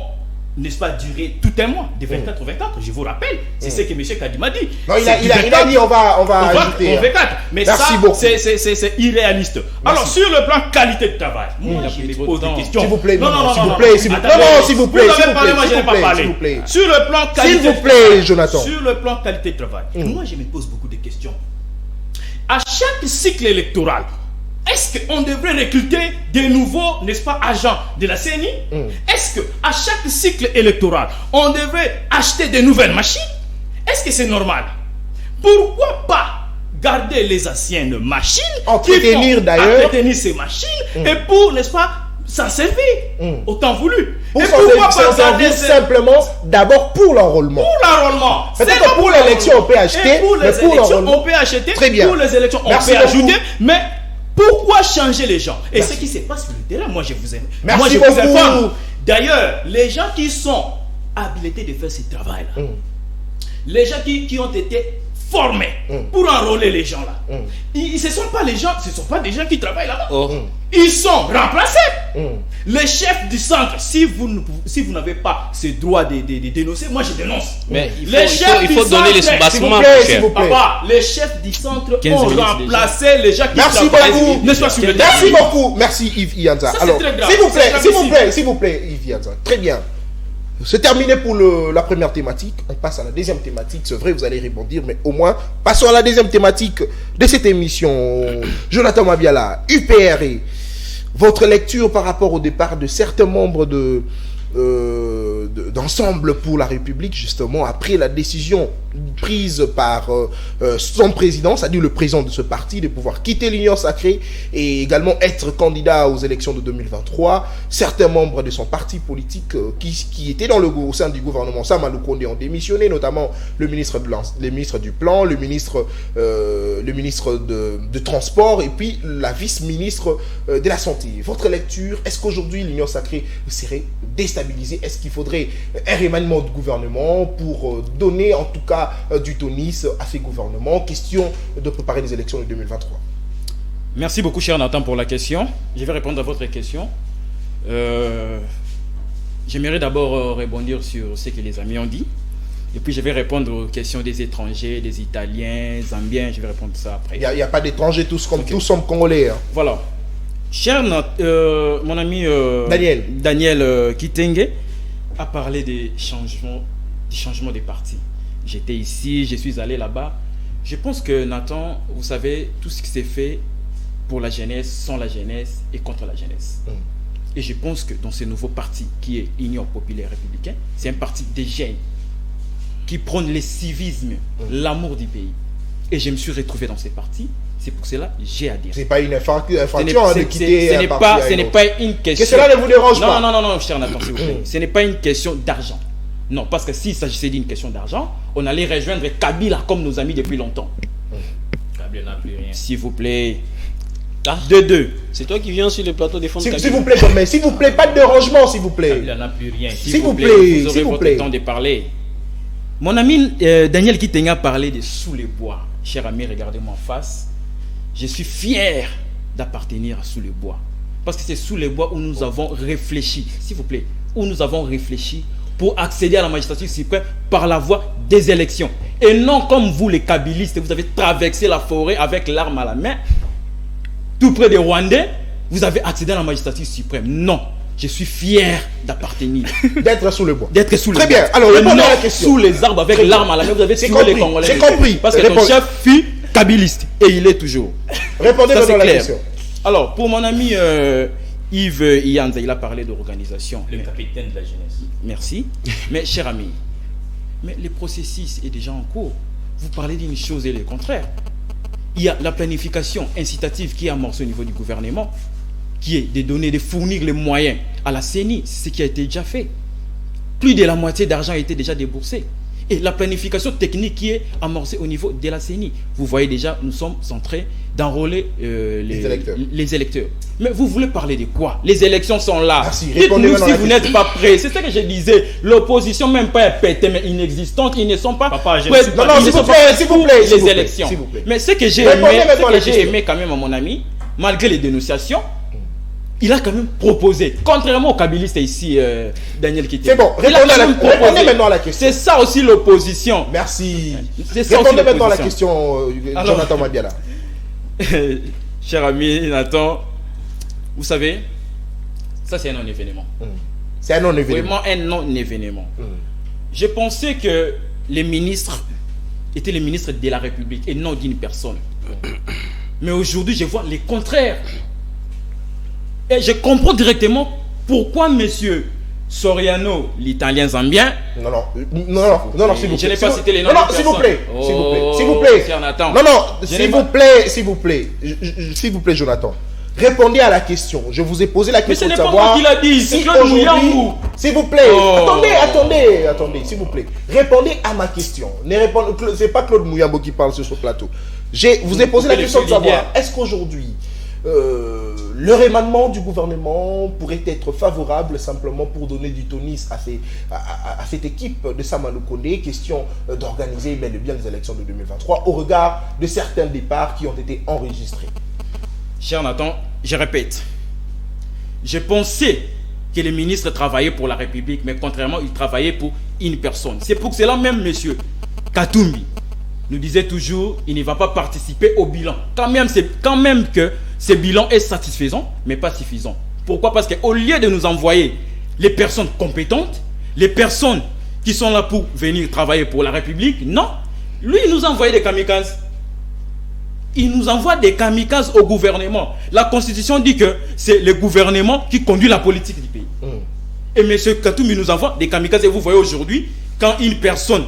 n'est-ce pas, durer tout un mois, de 24 au 24, je vous rappelle. C'est ce que M. Kadima dit. Non, il a dit on va ajouter. Au 24. Mais ça, c'est irréaliste. Alors, sur le plan qualité de travail, moi, je me pose des questions. S'il vous plaît, s'il vous plaît. Moi, je n'ai pas parlé. Sur le plan qualité de travail. S'il vous plaît, Jonathan. Sur le plan qualité de travail, moi, je me pose beaucoup de questions. À chaque cycle électoral, est-ce qu'on devrait recruter de nouveaux, n'est-ce pas, agents de la CENI? Est-ce qu'à chaque cycle électoral, on devrait acheter de nouvelles machines? Est-ce est-ce que c'est normal? Pourquoi pas garder les anciennes machines, entretenir ces machines, et pour, n'est-ce pas, s'en servir autant voulu. Pour s'en servir simplement, d'abord pour l'enrôlement. Pour l'enrôlement. Peut-être pour l'élection, on peut acheter, mais pour l'enrôlement, on peut acheter. Très bien. Pour les élections, on peut ajouter, mais pourquoi changer les gens? Et ce qui se passe sur le terrain, moi je vous aime. Merci beaucoup. D'ailleurs, les gens qui sont habilités de faire ce travail-là, les gens qui ont été formés pour enrôler les gens là. Ce ne sont pas les gens, ce ne sont pas des gens qui travaillent là-bas. Ils sont remplacés. Les chefs du centre, si vous n'avez pas ce droit de dénoncer, moi je dénonce. Mais il faut donner les soubassements. Les chefs du centre ont remplacé les gens qui travaillent. Merci beaucoup. Merci Yves Ianza. Alors, s'il vous plaît, Yves Ianza. Très bien. C'est terminé pour la première thématique. On passe à la deuxième thématique. C'est vrai, vous allez rebondir, mais au moins, passons à la deuxième thématique de cette émission. Jonathan Mabiala, UPRE. Votre lecture par rapport au départ de certains membres d'Ensemble pour la République, justement, après la décision prise par son président, c'est-à-dire le président de ce parti, de pouvoir quitter l'Union sacrée et également être candidat aux élections de 2023. Certains membres de son parti politique qui étaient au sein du gouvernement Sama Lukonde ont démissionné, notamment le ministre du Plan, le ministre de Transport et puis la vice-ministre de la Santé. Votre lecture, est-ce qu'aujourd'hui l'Union sacrée serait déstabilisée? Est-ce qu'il faudrait un remaniement de gouvernement pour donner en tout cas du tonus à ces gouvernements? Question de préparer les élections de 2023. Merci beaucoup, cher Nathan, pour la question. Je vais répondre à votre question. J'aimerais d'abord rebondir sur ce que les amis ont dit. Et puis je vais répondre aux questions des étrangers, des Italiens, Zambiens. Je vais répondre à ça après. Il n'y a pas d'étrangers, tous sommes Congolais. Hein. Voilà. Cher mon ami Daniel Kitenge a parlé des changements des partis. J'étais ici, je suis allé là-bas. Je pense que Nathan, vous savez, tout ce qui s'est fait pour la jeunesse, sans la jeunesse et contre la jeunesse. Et je pense que dans ce nouveau parti qui est Union populaire républicaine, c'est un parti des jeunes qui prône le civisme, l'amour du pays. Et je me suis retrouvé dans ce parti. C'est pour cela que j'ai adhéré. Ce n'est pas une infraction de quitter un parti. Ce n'est pas une question. Que cela ne vous dérange pas? Non, cher Nathan, s'il vous plaît. Ce n'est pas une question d'argent. Non, parce que s'il s'agissait d'une question d'argent, on allait rejoindre Kabila comme nos amis depuis longtemps. Kabila n'a plus rien. S'il vous plaît. De deux. C'est toi qui viens sur le plateau défendre Kabila. S'il vous plaît, mais s'il vous plaît, pas de dérangement, s'il vous plaît. Kabila n'a plus rien. S'il vous plaît, vous aurez votre temps de parler. Mon ami Daniel Kitenge a parlé de Sous les Bois. Cher ami, regardez-moi en face. Je suis fier d'appartenir à Sous les Bois. Parce que c'est Sous les Bois où nous avons réfléchi, s'il vous plaît, où nous avons réfléchi pour accéder à la magistrature suprême par la voie des élections. Et non comme vous les kabylistes, vous avez traversé la forêt avec l'arme à la main, tout près des Rwandais, vous avez accédé à la magistrature suprême. Non, je suis fier d'appartenir. D'être sous le bois. D'être sous le bois. Très bien, alors répondez à la question. Sous les arbres avec l'arme à la main, vous avez tué les Congolais. J'ai compris. Parce que ton chef fut kabyliste et il est toujours. Répondez à la question. Alors, pour mon ami Yves Ianza, il a parlé d'organisation. Le capitaine de la jeunesse. Merci. Mais cher ami, mais le processus est déjà en cours. Vous parlez d'une chose et le contraire. Il y a la planification incitative qui est amorcée au niveau du gouvernement, qui est de donner, de fournir les moyens à la CENI, ce qui a été déjà fait. Plus de la moitié d'argent a été déjà déboursé. Et la planification technique qui est amorcée au niveau de la CENI. Vous voyez déjà, nous sommes en train d'enrôler les électeurs. Mais vous voulez parler de quoi? Les élections sont là. Dites-nous si vous n'êtes pas prêts. C'est ça que je disais. L'opposition, même pas pétée, mais inexistante, ils ne sont pas prêts. S'il vous plaît, les élections. Mais ce que j'ai aimé quand même à mon ami, malgré les dénonciations, il a quand même proposé, contrairement aux kabylistes ici, Daniel Kitenge. C'est bon, répondez maintenant à la question. C'est ça aussi l'opposition. Merci. Répondez maintenant à la question, Jonathan Mabiala. Cher ami Nathan, vous savez, ça c'est un non-événement. C'est un non-événement. Vraiment un non-événement. Je pensais que les ministres étaient les ministres de la République et non d'une personne. Mais aujourd'hui, je vois le contraire. Et je comprends directement pourquoi monsieur Soriano, l'italien zambien. Non, s'il vous plaît. Je n'ai pas cité les noms. Non, s'il vous plaît. S'il vous plaît. S'il vous plaît, Jonathan. Répondez à la question. Je vous ai posé la question de savoir. Mais ce n'est pas moi qui l'a dit, c'est Claude Mouyambou. S'il vous plaît. Attendez, s'il vous plaît. Répondez à ma question. C'est pas Claude Mouyambou qui parle sur ce plateau. Je vous ai posé la question de savoir, est-ce qu'aujourd'hui, le remaniement du gouvernement pourrait être favorable simplement pour donner du tonus à cette équipe de Sama Lukonde, question d'organiser bien les élections de 2023 au regard de certains départs qui ont été enregistrés. Cher Nathan, je répète, je pensais que les ministres travaillaient pour la République, mais contrairement, ils travaillaient pour une personne. C'est pour cela même, monsieur Katumbi nous disait toujours, il ne va pas participer au bilan. Quand même que ce bilan est satisfaisant, mais pas suffisant. Pourquoi? Parce qu'au lieu de nous envoyer les personnes compétentes, les personnes qui sont là pour venir travailler pour la République, non. Lui, il nous a envoyé des kamikazes. Il nous envoie des kamikazes au gouvernement. La Constitution dit que c'est le gouvernement qui conduit la politique du pays. Et M. Katumbi nous envoie des kamikazes. Et vous voyez aujourd'hui, quand une personne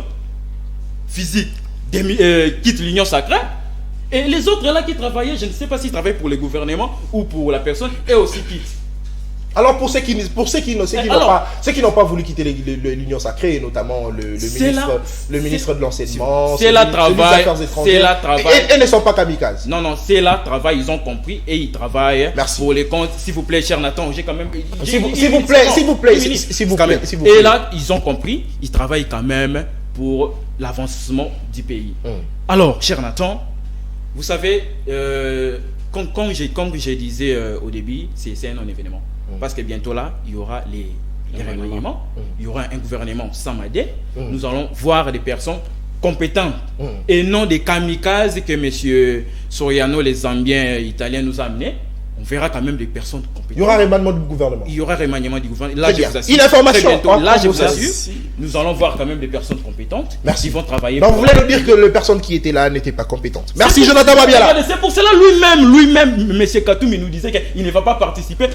physique quitte l'Union sacrée, et les autres là qui travaillaient, je ne sais pas s'ils travaillent pour le gouvernement ou pour la personne, et aussi quittent. Alors pour ceux qui n'ont pas voulu quitter l'Union sacrée, notamment le ministre de l'enseignement, c'est la travail, et ne sont pas kamikazes. Non, c'est là travail, ils ont compris et ils travaillent. Merci. Pour les comptes. S'il vous plaît, cher Nathan, j'ai quand même. S'il vous plaît. Et là, ils ont compris, ils travaillent quand même pour l'avancement du pays. Alors, cher Nathan, vous savez, comme je disais au début, c'est un non-événement. Parce que bientôt là, il y aura les remaniements, il y aura un gouvernement sans Madé. Nous allons voir des personnes compétentes et non des kamikazes que M. Soriano, les Zambiens italiens, nous a amenés. On verra quand même des personnes compétentes. Il y aura un remaniement du gouvernement. Il y aura un remaniement du gouvernement. Là, je vous assure. Une information. Là, je vous assure. Nous allons voir quand même des personnes compétentes. Merci. Qui vont travailler. Donc, vous voulez nous dire que les personnes qui étaient là n'étaient pas compétentes. Merci, Jonathan Mabiala. C'est pour cela lui-même, M. Katumbi nous disait qu'il ne va pas participer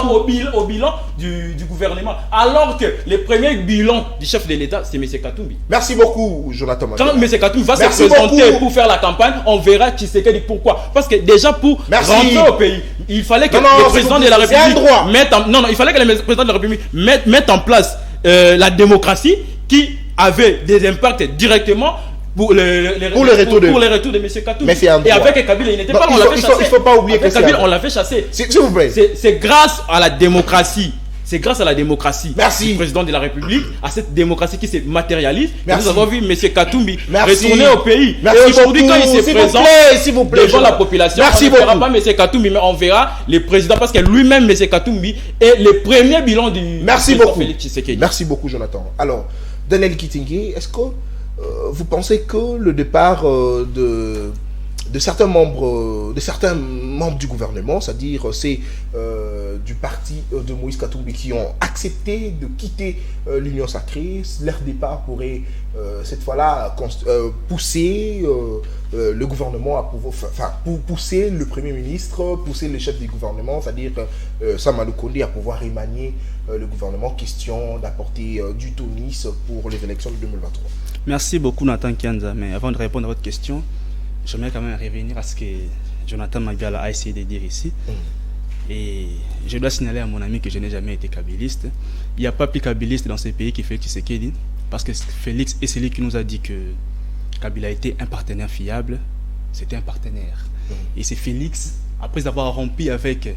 au bilan du gouvernement. Alors que le premier bilan du chef de l'État, c'est M. Katumbi. Merci beaucoup, Jonathan Mabiala. Quand M. Katumbi va se présenter pour faire la campagne, on verra qui c'est dit pourquoi. Parce que déjà, pour rentrer au pays, il fallait que le président de la République mette en place la démocratie qui avait des impacts directement pour les retours de M. Katumbi. Et avec Kabila, il n'était pas là, on l'avait chassé. Il ne faut pas oublier que Kabila, on l'avait chassé. S'il vous plaît. C'est grâce à la démocratie. C'est grâce à la démocratie du président de la République, à cette démocratie qui se matérialise. Nous avons vu M. Katumbi retourner au pays. Et aujourd'hui, quand il se présente devant la population, on ne verra pas M. Katumbi, mais on verra le président, parce que lui-même, M. Katumbi, est le premier bilan du président Félix Tshisekedi. Merci beaucoup, Jonathan. Alors, Daniel Kitingi, est-ce que vous pensez que le départ de certains membres du gouvernement, c'est-à-dire du parti de Moïse Katumbi, qui ont accepté de quitter l'Union sacrée, leur départ pourrait cette fois-là pousser le gouvernement à pouvoir, pousser le Premier ministre, pousser le chef du gouvernement, c'est-à-dire Sama Lukonde, à pouvoir remanier le gouvernement, question d'apporter du tonus pour les élections de 2023. Merci beaucoup, Nathan Kianza. Mais avant de répondre à votre question, j'aimerais quand même revenir à ce que Jonathan Mabiala a essayé de dire ici. Et je dois signaler à mon ami que je n'ai jamais été kabiliste. Il n'y a pas plus kabiliste dans ce pays qui fait Tshisekedi, parce que Félix est celui qui nous a dit que Kabila était un partenaire fiable. C'était un partenaire. Et c'est Félix, après avoir rompu avec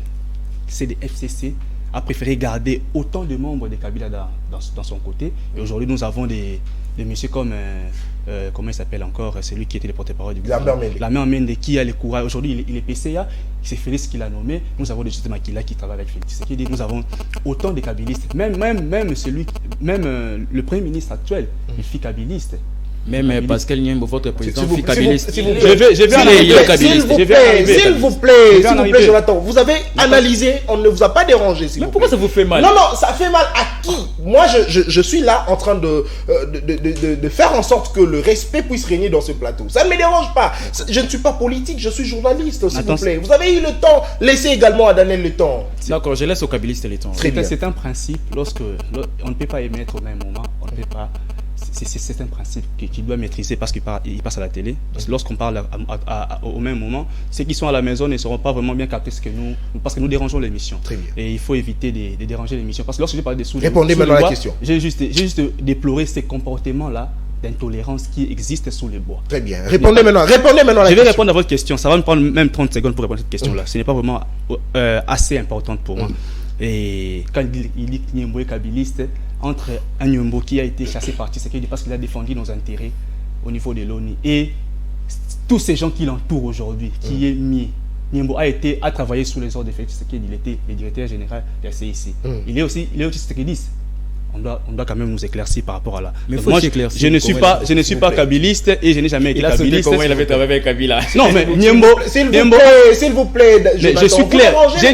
CDFCC, a préféré garder autant de membres de Kabila dans son côté. Et aujourd'hui, nous avons des messieurs comme comment il s'appelle encore, celui qui était le porte-parole du gouvernement, Lamber Mende, qui a le courage. Aujourd'hui, il est PCA, c'est Félix qui l'a nommé. Nous avons des Justin Makila qui travaille avec Félix. Ce qui dit, nous avons autant de kabilistes. Même le Premier ministre actuel, il fit kabiliste. Même Pascal Nyembo, votre président, S'il vous plaît, Jonathan, vous avez analysé, on ne vous a pas dérangé. Mais pourquoi ça vous fait mal? Non, ça fait mal à qui? Moi, je suis là en train de faire en sorte que le respect puisse régner dans ce plateau. Ça ne me dérange pas. Je ne suis pas politique, je suis journaliste, s'il vous plaît. Vous avez eu le temps, laissez également à Daniel le temps. D'accord, je laisse aux kabylistes le temps. C'est un principe, on ne peut pas émettre au même moment, on ne peut pas. C'est un principe qu'il doit maîtriser parce qu'il passe à la télé. Lorsqu'on parle au même moment, ceux qui sont à la maison ne seront pas vraiment bien captés parce que nous dérangeons l'émission. Très bien. Et il faut éviter de déranger l'émission. Parce que lorsque je parle des Répondez maintenant à la question. J'ai juste déploré ces comportements-là d'intolérance qui existent sous les bois. Très bien. Répondez maintenant à la question. Je vais répondre à votre question. Ça va me prendre même 30 secondes pour répondre à cette question-là. Ce n'est pas vraiment assez importante pour moi. Et quand il dit Nyembo est kabiliste, entre un Nyembo qui a été chassé par Tshisekedi parce qu'il a défendu nos intérêts au niveau de l'ONU et tous ces gens qui l'entourent aujourd'hui, qui est mis. Nyembo a travaillé sous les ordres de Félix Tshisekedi, il était le directeur général de la CIC. Il est aussi Tshisekediste. On doit quand même nous éclaircir par rapport à là. Mais moi, je ne suis pas kabiliste et je n'ai jamais été kabiliste. Comment il avait travaillé avec Kabila? Non, mais Nyembo, s'il vous plaît, mais je suis clair. J'ai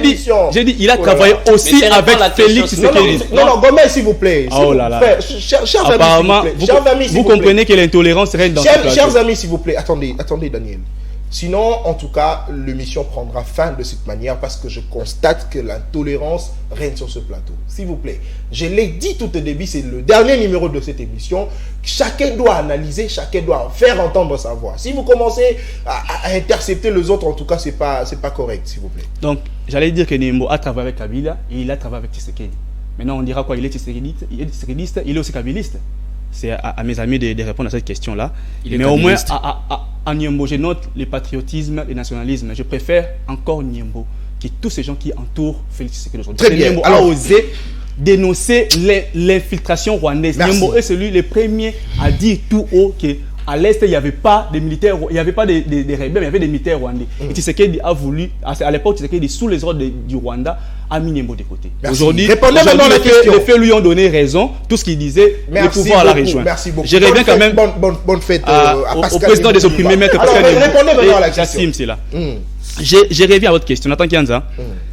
dit, il a travaillé aussi avec Félix Tshisekedi. Non, Gomez, s'il vous plaît. Oh là là. Apparemment, vous comprenez que l'intolérance règne dans ce plateau. Chers amis, s'il vous plaît, attendez, Daniel. Sinon, en tout cas, l'émission prendra fin de cette manière parce que je constate que l'intolérance règne sur ce plateau. S'il vous plaît, je l'ai dit tout au début, c'est le dernier numéro de cette émission. Chacun doit analyser, chacun doit faire entendre sa voix. Si vous commencez à intercepter les autres, en tout cas, c'est pas correct, s'il vous plaît. Donc, j'allais dire que Nyembo a travaillé avec Kabila et il a travaillé avec Tshisekedi. Maintenant, on dira quoi? Il est tshisekidiste, il est aussi kabiliste. C'est à mes amis de répondre à cette question-là. Mais au moins, à Nyembo, je note le patriotisme, le nationalisme. Je préfère encore Nyembo que tous ces gens qui entourent Félix Tshisekedi aujourd'hui. Très bien. Nyembo a osé dénoncer l'infiltration rwandaise. Nyembo est celui le premier à dire tout haut qu'à l'Est, il n'y avait pas de militaires, il n'y avait pas de rebelles, il y avait des militaires rwandais. Et Tshisekedi a voulu, à l'époque, Tshisekedi, sous les ordres du Rwanda, a mis Nyembo de côté. Aujourd'hui, les faits lui ont donné raison. Tout ce qu'il disait, le pouvoir l'a rejoint. Merci beaucoup. Je reviens quand même bonne fête au président des opprimés, maître Pascal Nyembo. Répondez maintenant à la question. Jassim, c'est là. Je reviens à votre question. Nathan Kianza,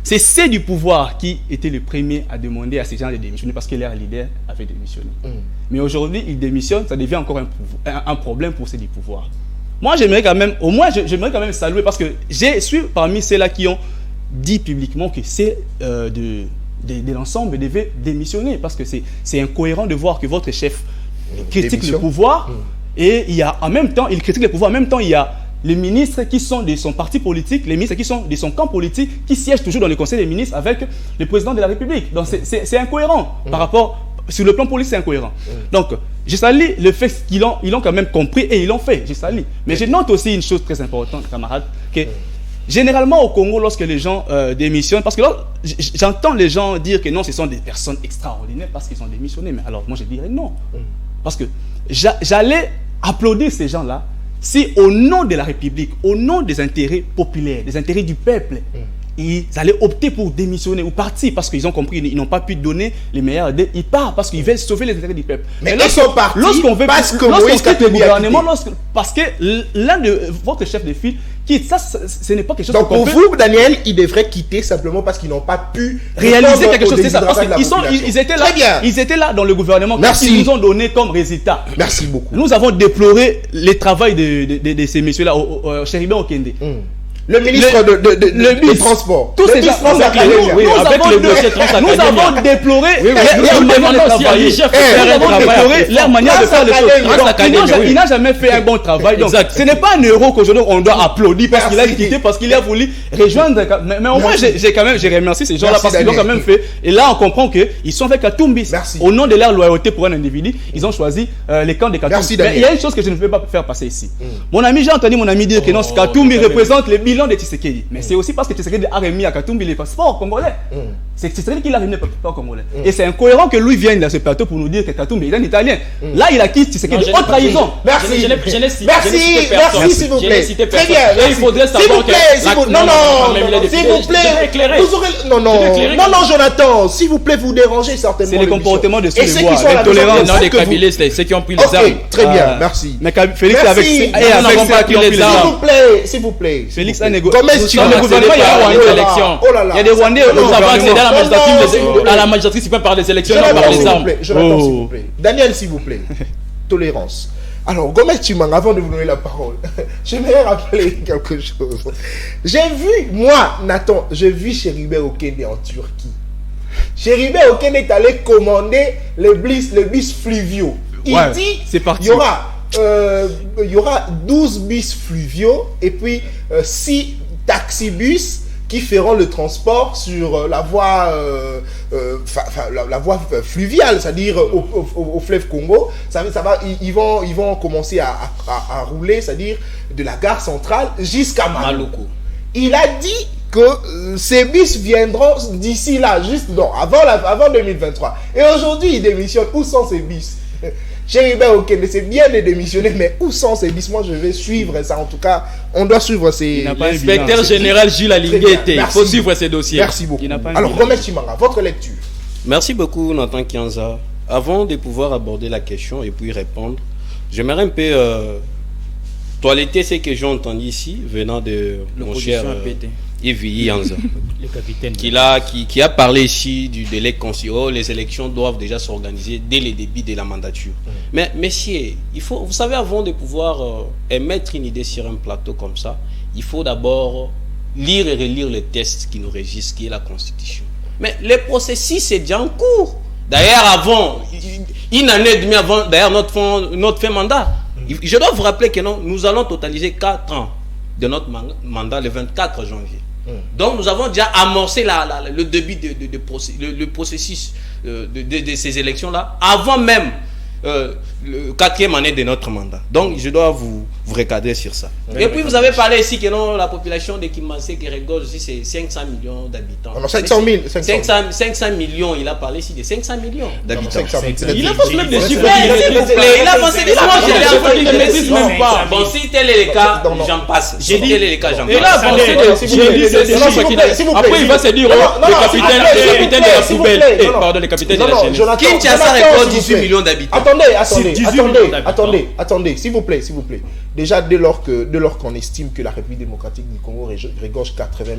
c'est ceux du pouvoir qui étaient les premiers à demander à ces gens de démissionner parce que leur leader avait démissionné. Mais aujourd'hui, ils démissionnent, ça devient encore un problème pour ceux du pouvoir. Moi, j'aimerais quand même saluer parce que je suis parmi ceux-là qui ont dit publiquement que c'est de l'ensemble devait démissionner parce que c'est incohérent de voir que votre chef critique le pouvoir et il y a en même temps, il critique le pouvoir, en même temps il y a les ministres qui sont de son parti politique, les ministres qui sont de son camp politique, qui siègent toujours dans le conseil des ministres avec le président de la République. Donc c'est incohérent par rapport, sur le plan politique, c'est incohérent. Donc je salue le fait qu'ils l'ont quand même compris et ils l'ont fait, je salue. Mais je note aussi une chose très importante, camarades, que généralement au Congo, lorsque les gens démissionnent, parce que j'entends les gens dire que non, ce sont des personnes extraordinaires parce qu'ils ont démissionné, mais alors moi je dirais non. Parce que j'allais applaudir ces gens-là si au nom de la République, au nom des intérêts populaires, des intérêts du peuple, ils allaient opter pour démissionner ou partir parce qu'ils ont compris qu'ils n'ont pas pu donner les meilleurs idées. Ils partent parce qu'ils veulent sauver les intérêts du peuple. Mais ils sont partis parce que Moïse quitte le gouvernement, parce que l'un de votre chef de file quitte, ça ce n'est pas quelque chose. Donc pour vous, Daniel, ils devraient quitter simplement parce qu'ils n'ont pas pu réaliser quelque chose. C'est ça, parce qu'ils étaient là dans le gouvernement. Merci. Qu'ils nous ont donné comme résultat. Merci beaucoup. Nous avons déploré le travail de ces messieurs-là, Chéribin Okende. Le ministre des Transports. Tous ces gens, nous avons déploré leur manière de faire les choses. Il n'a jamais fait un bon travail. Donc, ce n'est pas un euro qu'aujourd'hui on doit applaudir parce qu'il a quitté, parce qu'il a voulu rejoindre. Mais au moins, j'ai remercié ces gens-là parce qu'ils l'ont quand même fait. Et là, on comprend qu'ils sont avec Katumbi. Au nom de leur loyauté pour un individu, ils ont choisi les camps de Katumbi. Mais il y a une chose que je ne peux pas faire passer ici. Mon ami, j'ai entendu mon ami dire que non, Katumbi représente les bilan de Tshisekedi. Mais c'est aussi parce que Tshisekedi a remis à Katumbi les passeports congolais. C'est-à-dire qu'il a ramené le peuple congolais. Et c'est incohérent que lui vienne dans ce plateau pour nous dire que Katoum est un Italien. Là, il a quitté Tshisekedi de haute trahison. Merci. Merci, s'il vous plaît. Très bien. Il faudrait savoir que... Non, s'il vous plaît. Non, Jonathan, s'il vous plaît, vous dérangez certainement. C'est les comportements de ceux qui sont l'intolérance. Non, des kabylistes, ceux qui ont pris les armes. Très bien, merci. Mais Félix avec pas pris les armes. S'il vous plaît. Félix a négocié. Gomez, il y a des Rwandais. Nous avons accédé à la magistrature, c'est pas par les élections, non par les armes. Jonathan, s'il vous plaît. Daniel, s'il vous plaît. Tolérance. Alors, Gomez Chimang, avant de vous donner la parole, j'aimerais rappeler quelque chose. J'ai vu, moi, Nathan, j'ai vu Chéribert Okene en Turquie. Chéribert Okene est allé commander les bus fluviaux. Il dit c'est parti. Il y aura 12 bus fluviaux et puis 6 taxibus qui feront le transport sur la voie la voie fluviale, c'est-à-dire au fleuve Congo. Ils vont commencer à rouler, c'est-à-dire de la gare centrale jusqu'à Maluku. Il a dit que ces bus viendront d'ici là, avant 2023. Et aujourd'hui, il démissionne. Où sont ces bus? Chéribert Okene, c'est bien de démissionner, mais où sont ces bus? Moi, je vais suivre ça. En tout cas, on doit suivre ces... L'inspecteur général Gilles Alinguete, il faut suivre ces dossiers. Merci beaucoup. Alors, Gomez Chimanga, votre lecture. Merci beaucoup, Nathan Kianza. Avant de pouvoir aborder la question et puis répondre, j'aimerais un peu toiletter ce que j'ai entendu ici, venant de mon cher Yves Yanza, le capitaine, qui a parlé ici du délai constitutionnel. Les élections doivent déjà s'organiser dès le début de la mandature. Mais messieurs, vous savez, avant de pouvoir émettre une idée sur un plateau comme ça, il faut d'abord lire et relire les textes qui nous régissent, qui est la Constitution. Mais le processus est déjà en cours. D'ailleurs, avant, une année et demie avant, d'ailleurs, notre fin mandat, je dois vous rappeler que nous allons totaliser 4 ans de notre mandat le 24 janvier. Donc nous avons déjà amorcé le début le processus de ces élections-là, avant même le 4e année de notre mandat. Donc je dois vous recadrer sur ça. Et puis vous avez parlé ici que la population de Kimbanzé, qui regorge aussi, c'est 500 millions d'habitants. 500 millions, il a parlé ici de 500 millions d'habitants. Il a pensé même des chiffres. Il a pensé des chiffres. Il ne maîtrise même pas. Bon, si tel est le cas, j'en passe. Si tel est le cas, j'en passe. Il a pensé des chiffres. Après, il va se dire, le capitaine de la poubelle. Pardon, le capitaine de la chaîne. Kinshasa regorge 18 millions d'habitants. Attendez, s'il vous plaît. Déjà, dès lors qu'on estime que la République démocratique du Congo regorge 80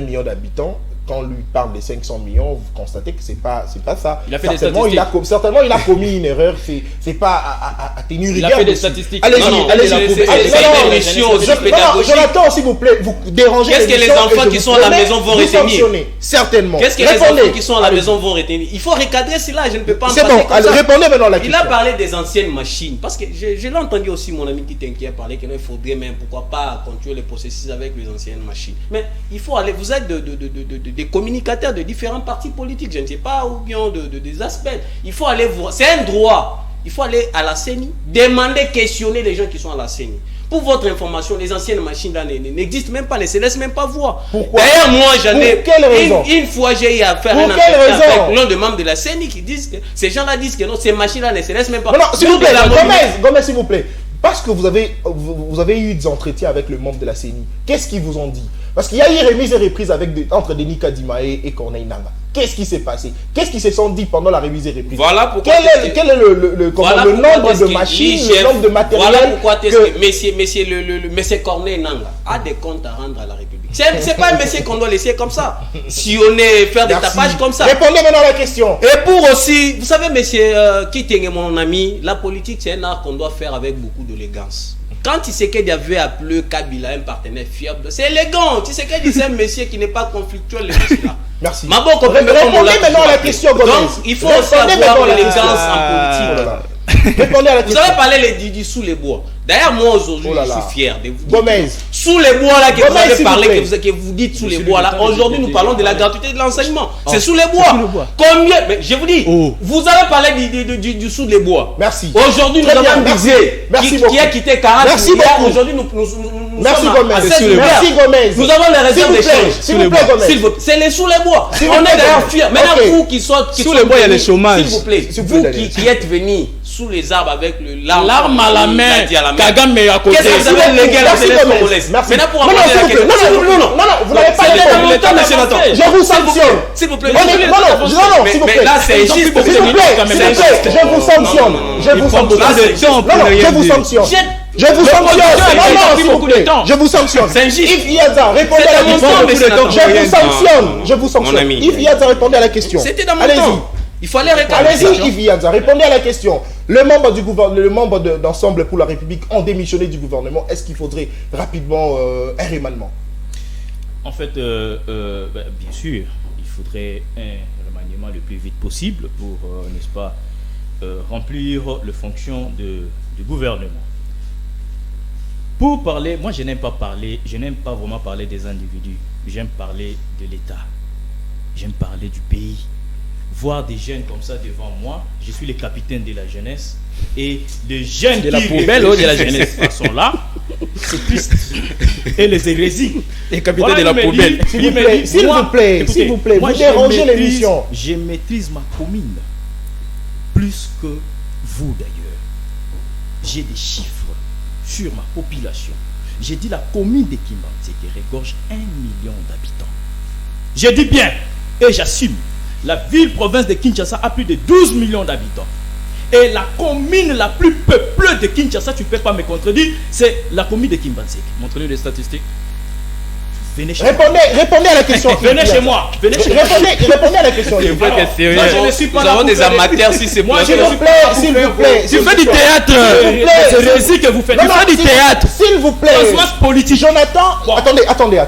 millions d'habitants, quand on lui parle des 500 millions, vous constatez que c'est pas ça. Il a fait certainement, des statistiques. Certainement, il a commis une erreur. C'est pas à tenir rigueur. Il a fait des statistiques. Jonathan, s'il vous plaît, vous dérangez. Qu'est-ce que les enfants qui sont à la maison vont retenir? Certainement. Qu'est-ce que les enfants qui sont à la maison vont retenir? Il faut recadrer cela. Je ne peux pas en passer comme ça. Répondez maintenant à la question. Il a parlé des anciennes machines. Parce que je l'ai entendu aussi, mon ami qui a parlé qu'il faudrait même, pourquoi pas, continuer le processus avec les anciennes machines. Mais il faut aller. Vous êtes des communicateurs de différents partis politiques, je ne sais pas, ou bien des aspects. Il faut aller voir. C'est un droit. Il faut aller à la CENI, demander, questionner les gens qui sont à la CENI. Pour votre information, les anciennes machines là n'existent même pas, ne se laissent même pas voir. D'ailleurs, moi, j'en ai une fois, j'ai eu à faire un entretien avec l'un des membres de la CENI qui disent que ces gens-là disent que non, ces machines-là ne se laissent même pas. Non, s'il vous plaît, Gomez, s'il vous plaît. Parce que vous avez eu des entretiens avec le membre de la CENI. Qu'est-ce qu'ils vous ont dit? Parce qu'il y a eu remise et reprise entre Denis Kadima et Corneille Nangaa. Qu'est-ce qui s'est passé? Qu'est-ce qu'ils se sont dit pendant la remise et reprise? Voilà pourquoi. Quel est le nombre de machines, le nombre de matériel? Voilà pourquoi monsieur Corneille Nangaa a des comptes à rendre à la République. C'est pas un monsieur qu'on doit laisser comme ça. Si on est faire des tapages comme ça. Répondez maintenant à la question. Et pour aussi, vous savez, monsieur Kitenge, mon ami, la politique, c'est un art qu'on doit faire avec beaucoup d'élégance. Quand Tshisekedi avait appelé Kabila un partenaire fiable, c'est élégant. Tshisekedi, c'est un monsieur qui n'est pas conflictuel. Merci. Répondez maintenant à la question. Donc, il faut aussi avoir l'élégance en politique. Répondez à la question. Vous avez parlé du sous les bois. D'ailleurs, moi aujourd'hui, je suis fier de vous. Gomez. Sous les bois là que vous avez parlé, que vous dites sous les bois là. Aujourd'hui, nous parlons de la gratuité de l'enseignement. C'est sous les bois. Combien? Mais je vous dis, vous avez parlé du sous les bois. Merci. Aujourd'hui, nous avons un budget qui a quitté 40 milliards. Aujourd'hui, nous sommes à 16 milliards. Merci Gomez. Nous avons les réserves d'échange. S'il vous plaît, Gomez. C'est les sous les bois. On est d'ailleurs fiers. Maintenant, vous qui sont sous les bois, il y a le chômage. S'il vous plaît, vous qui êtes venus sous les arbres avec l'arme à la main, Kagame est à côté. Qu'est-ce que vous avez légué à la jeunesse congolaise? Maintenant, pour aborder la question. Non, vous n'avez pas le temps. Je vous sanctionne. S'il vous plaît. Non, s'il vous plaît. Mais là, c'est injuste. S'il vous plaît, je vous sanctionne. Je vous sanctionne. Je vous sanctionne. Je vous sanctionne. C'est injuste. Yves Yaza, répondez à la question. Je vous sanctionne. Yves Yaza, répondez à la question. C'était dans mon temps. Il fallait répondre. Allez-y, Yves Yaza, répondez à la question. Les membres d'Ensemble pour la République ont démissionné du gouvernement. Est-ce qu'il faudrait rapidement un remaniement? En fait, bien sûr, il faudrait un remaniement le plus vite possible pour, n'est-ce pas, remplir les fonctions du gouvernement. Pour parler, moi je n'aime pas vraiment parler des individus. J'aime parler de l'État. J'aime parler du pays. Voir des jeunes comme ça devant moi, je suis le capitaine de la jeunesse, et des jeunes de la poubelle de la jeunesse sont là, c'est triste. Et les hérésies. Les capitaines de la poubelle. S'il vous plaît, vous dérangez l'émission. Je maîtrise ma commune plus que vous d'ailleurs. J'ai des chiffres sur ma population. J'ai dit la commune de Kimbanzeke qui regorge 1 million d'habitants. Je dis bien, et j'assume. La ville-province de Kinshasa a plus de 12 millions d'habitants. Et la commune la plus peuplée de Kinshasa, tu ne peux pas me contredire, c'est la commune de Kimbanzeke. Montrez-nous les statistiques. Venez chez répondez à la question. Venez chez moi. Répondez à la question. Je ne suis pas nous avons des amateurs si c'est moi. S'il vous plaît. Tu fais du théâtre. C'est réussi que vous faites. Tu fais du théâtre. S'il vous plaît. Politique. Jonathan, attendez.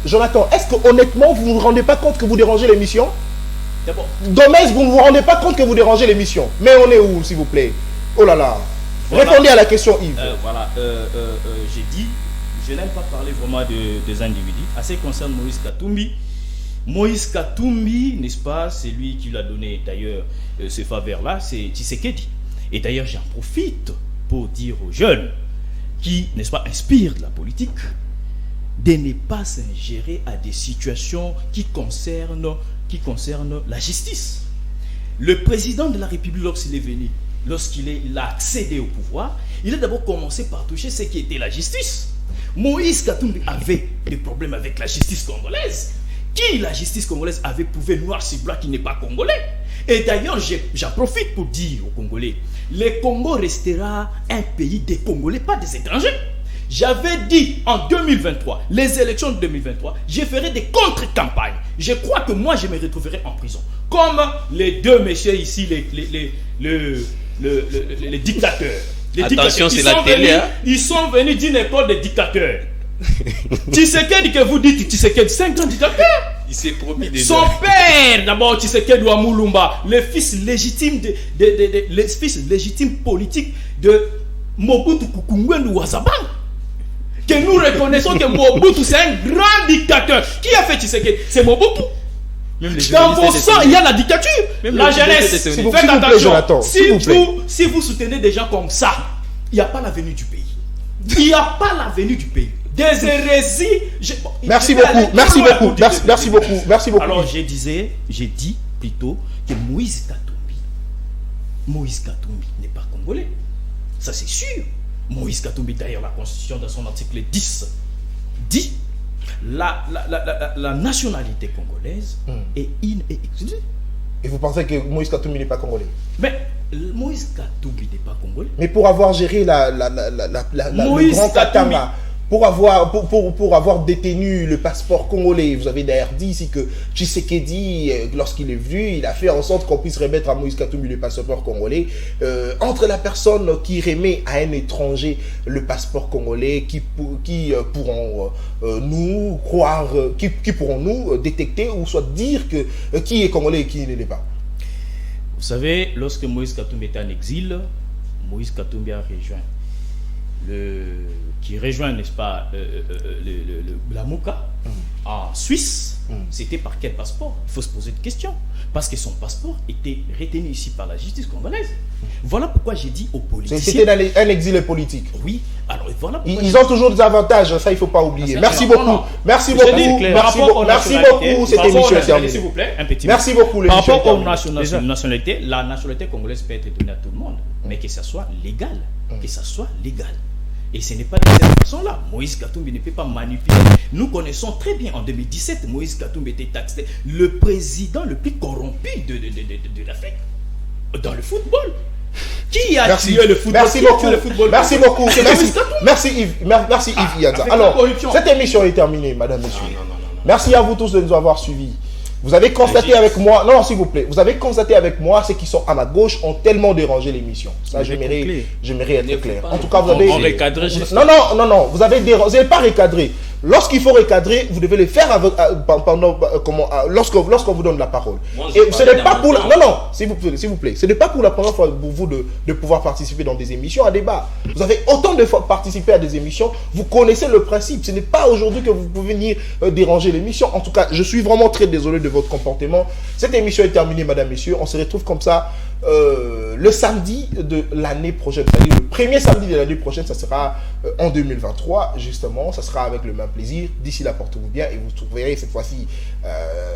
Jonathan, est-ce que honnêtement vous ne vous rendez pas compte que vous dérangez l'émission? Gomez, vous ne vous rendez pas compte que vous dérangez l'émission? Mais on est où, s'il vous plaît? Oh là là. Répondez à la question, Yves. J'ai dit, je n'aime pas parler vraiment des individus. À ce qui concerne Moïse Katumbi, n'est-ce pas, c'est lui qui l'a donné d'ailleurs ce faveur-là, c'est Tshisekedi. Et d'ailleurs, j'en profite pour dire aux jeunes qui, n'est-ce pas, inspirent de la politique, de ne pas s'ingérer à des situations qui concernent la justice. Le président de la République, lorsqu'il a accédé au pouvoir, il a d'abord commencé par toucher ce qui était la justice. Moïse Katumbi avait des problèmes avec la justice congolaise. Qui la justice congolaise avait prouvé noir sur blanc qu'il n'est pas congolais. Et d'ailleurs, j'en profite pour dire aux Congolais, le Congo restera un pays des Congolais, pas des étrangers. J'avais dit en 2023, les élections de 2023, je ferai des contre-campagnes. Je crois que moi, je me retrouverai en prison. Comme les deux messieurs ici, les dictateurs. Attention, c'est la télé. Ils sont venus d'une école de dictateurs. Tshisekedi que vous dites, Tshisekedi, c'est un grand dictateur. Il s'est promis déjà. Son père, d'abord, Tshisekedi Ouamulumba, le fils légitime politique de Mobutu Kukungwendu Wazabang. Que nous reconnaissons que Mobutu c'est un grand dictateur. Qui a fait Tshisekedi? C'est Mobutu. Dans vos sangs, il y a la dictature. La jeunesse, faites attention. Si vous soutenez des gens comme ça, il n'y a pas l'avenir du pays. Il n'y a pas l'avenir du pays. Des hérésies. Merci beaucoup. Alors j'ai dit plutôt que Moïse Katumbi n'est pas congolais. Ça c'est sûr. Moïse Katumbi, d'ailleurs, la Constitution, dans son article 10, dit la nationalité congolaise est in et exclusive. Et vous pensez que Moïse Katumbi n'est pas congolais? Mais Moïse Katumbi n'est pas congolais. Mais pour avoir géré le Grand Katanga, pour avoir détenu le passeport congolais, vous avez d'ailleurs dit ici que Tshisekedi, lorsqu'il est venu, il a fait en sorte qu'on puisse remettre à Moïse Katumbi le passeport congolais. Entre la personne qui remet à un étranger le passeport congolais, qui pourront nous croire, qui pourront nous détecter ou soit dire que qui est congolais et qui ne l'est pas? Vous savez, lorsque Moïse Katumbi était en exil, Moïse Katumbi a rejoint qui rejoint, n'est-ce pas, la MOCA en Suisse, c'était par quel passeport? Il faut se poser une question. Parce que son passeport était retenu ici par la justice congolaise. Voilà pourquoi j'ai dit aux politiciens... C'était un exilé politique. Oui, alors voilà pourquoi... Ils ont toujours des avantages, ça il ne faut pas oublier. Merci beaucoup. Merci beaucoup. Merci beaucoup, cette émission est terminée. S'il vous plaît, un petit Merci beaucoup. Par rapport aux nationalités, la nationalité congolaise peut être donnée à tout le monde, mais que ça soit légal. Que ça soit légal. Et ce n'est pas de cette façon-là. Moïse Katumbi ne peut pas manipuler. Nous connaissons très bien, en 2017, Moïse Katumbi était taxé le président le plus corrompu de l'Afrique dans le football. Qui a tué le football? Merci beaucoup. Merci Yves Yanza. Alors, cette émission est terminée, madame, monsieur. Merci à vous tous de nous avoir suivis. Vous avez constaté avec moi, non, s'il vous plaît, vous avez constaté avec moi, ceux qui sont à ma gauche ont tellement dérangé l'émission. Ça, j'aimerais être clair. En tout cas, vous avez... Non, vous n'avez pas recadré. Lorsqu'il faut recadrer, vous devez le faire lorsqu'on vous donne la parole. Et ce n'est pas pour... Non, s'il vous plaît. Ce n'est pas pour la première fois pour vous de pouvoir participer dans des émissions à débat. Vous avez autant de fois participé à des émissions, vous connaissez le principe. Ce n'est pas aujourd'hui que vous pouvez venir déranger l'émission. En tout cas, je suis vraiment très désolé de votre comportement. Cette émission est terminée, madame, messieurs. On se retrouve comme ça le samedi de l'année prochaine. C'est-à-dire le premier samedi de l'année prochaine, ça sera en 2023, justement. Ça sera avec le même plaisir. D'ici là, portez-vous bien et vous trouverez cette fois-ci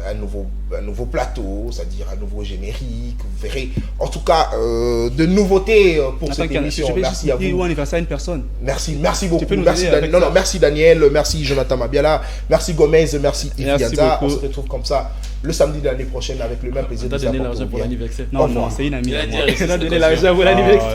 un nouveau plateau, c'est-à-dire un nouveau générique. Vous verrez, en tout cas, de nouveautés pour cette émission. Merci à vous. Anniversaire à une personne. Merci beaucoup. Merci Daniel, merci Jonathan Mabiala, merci Gomez, merci Yves Yanza. On se retrouve comme ça le samedi de l'année prochaine avec le même plaisir. On t'a donné l'argent pour l'anniversaire. Non, c'est une amie. Elle a donné l'argent pour l'anniversaire.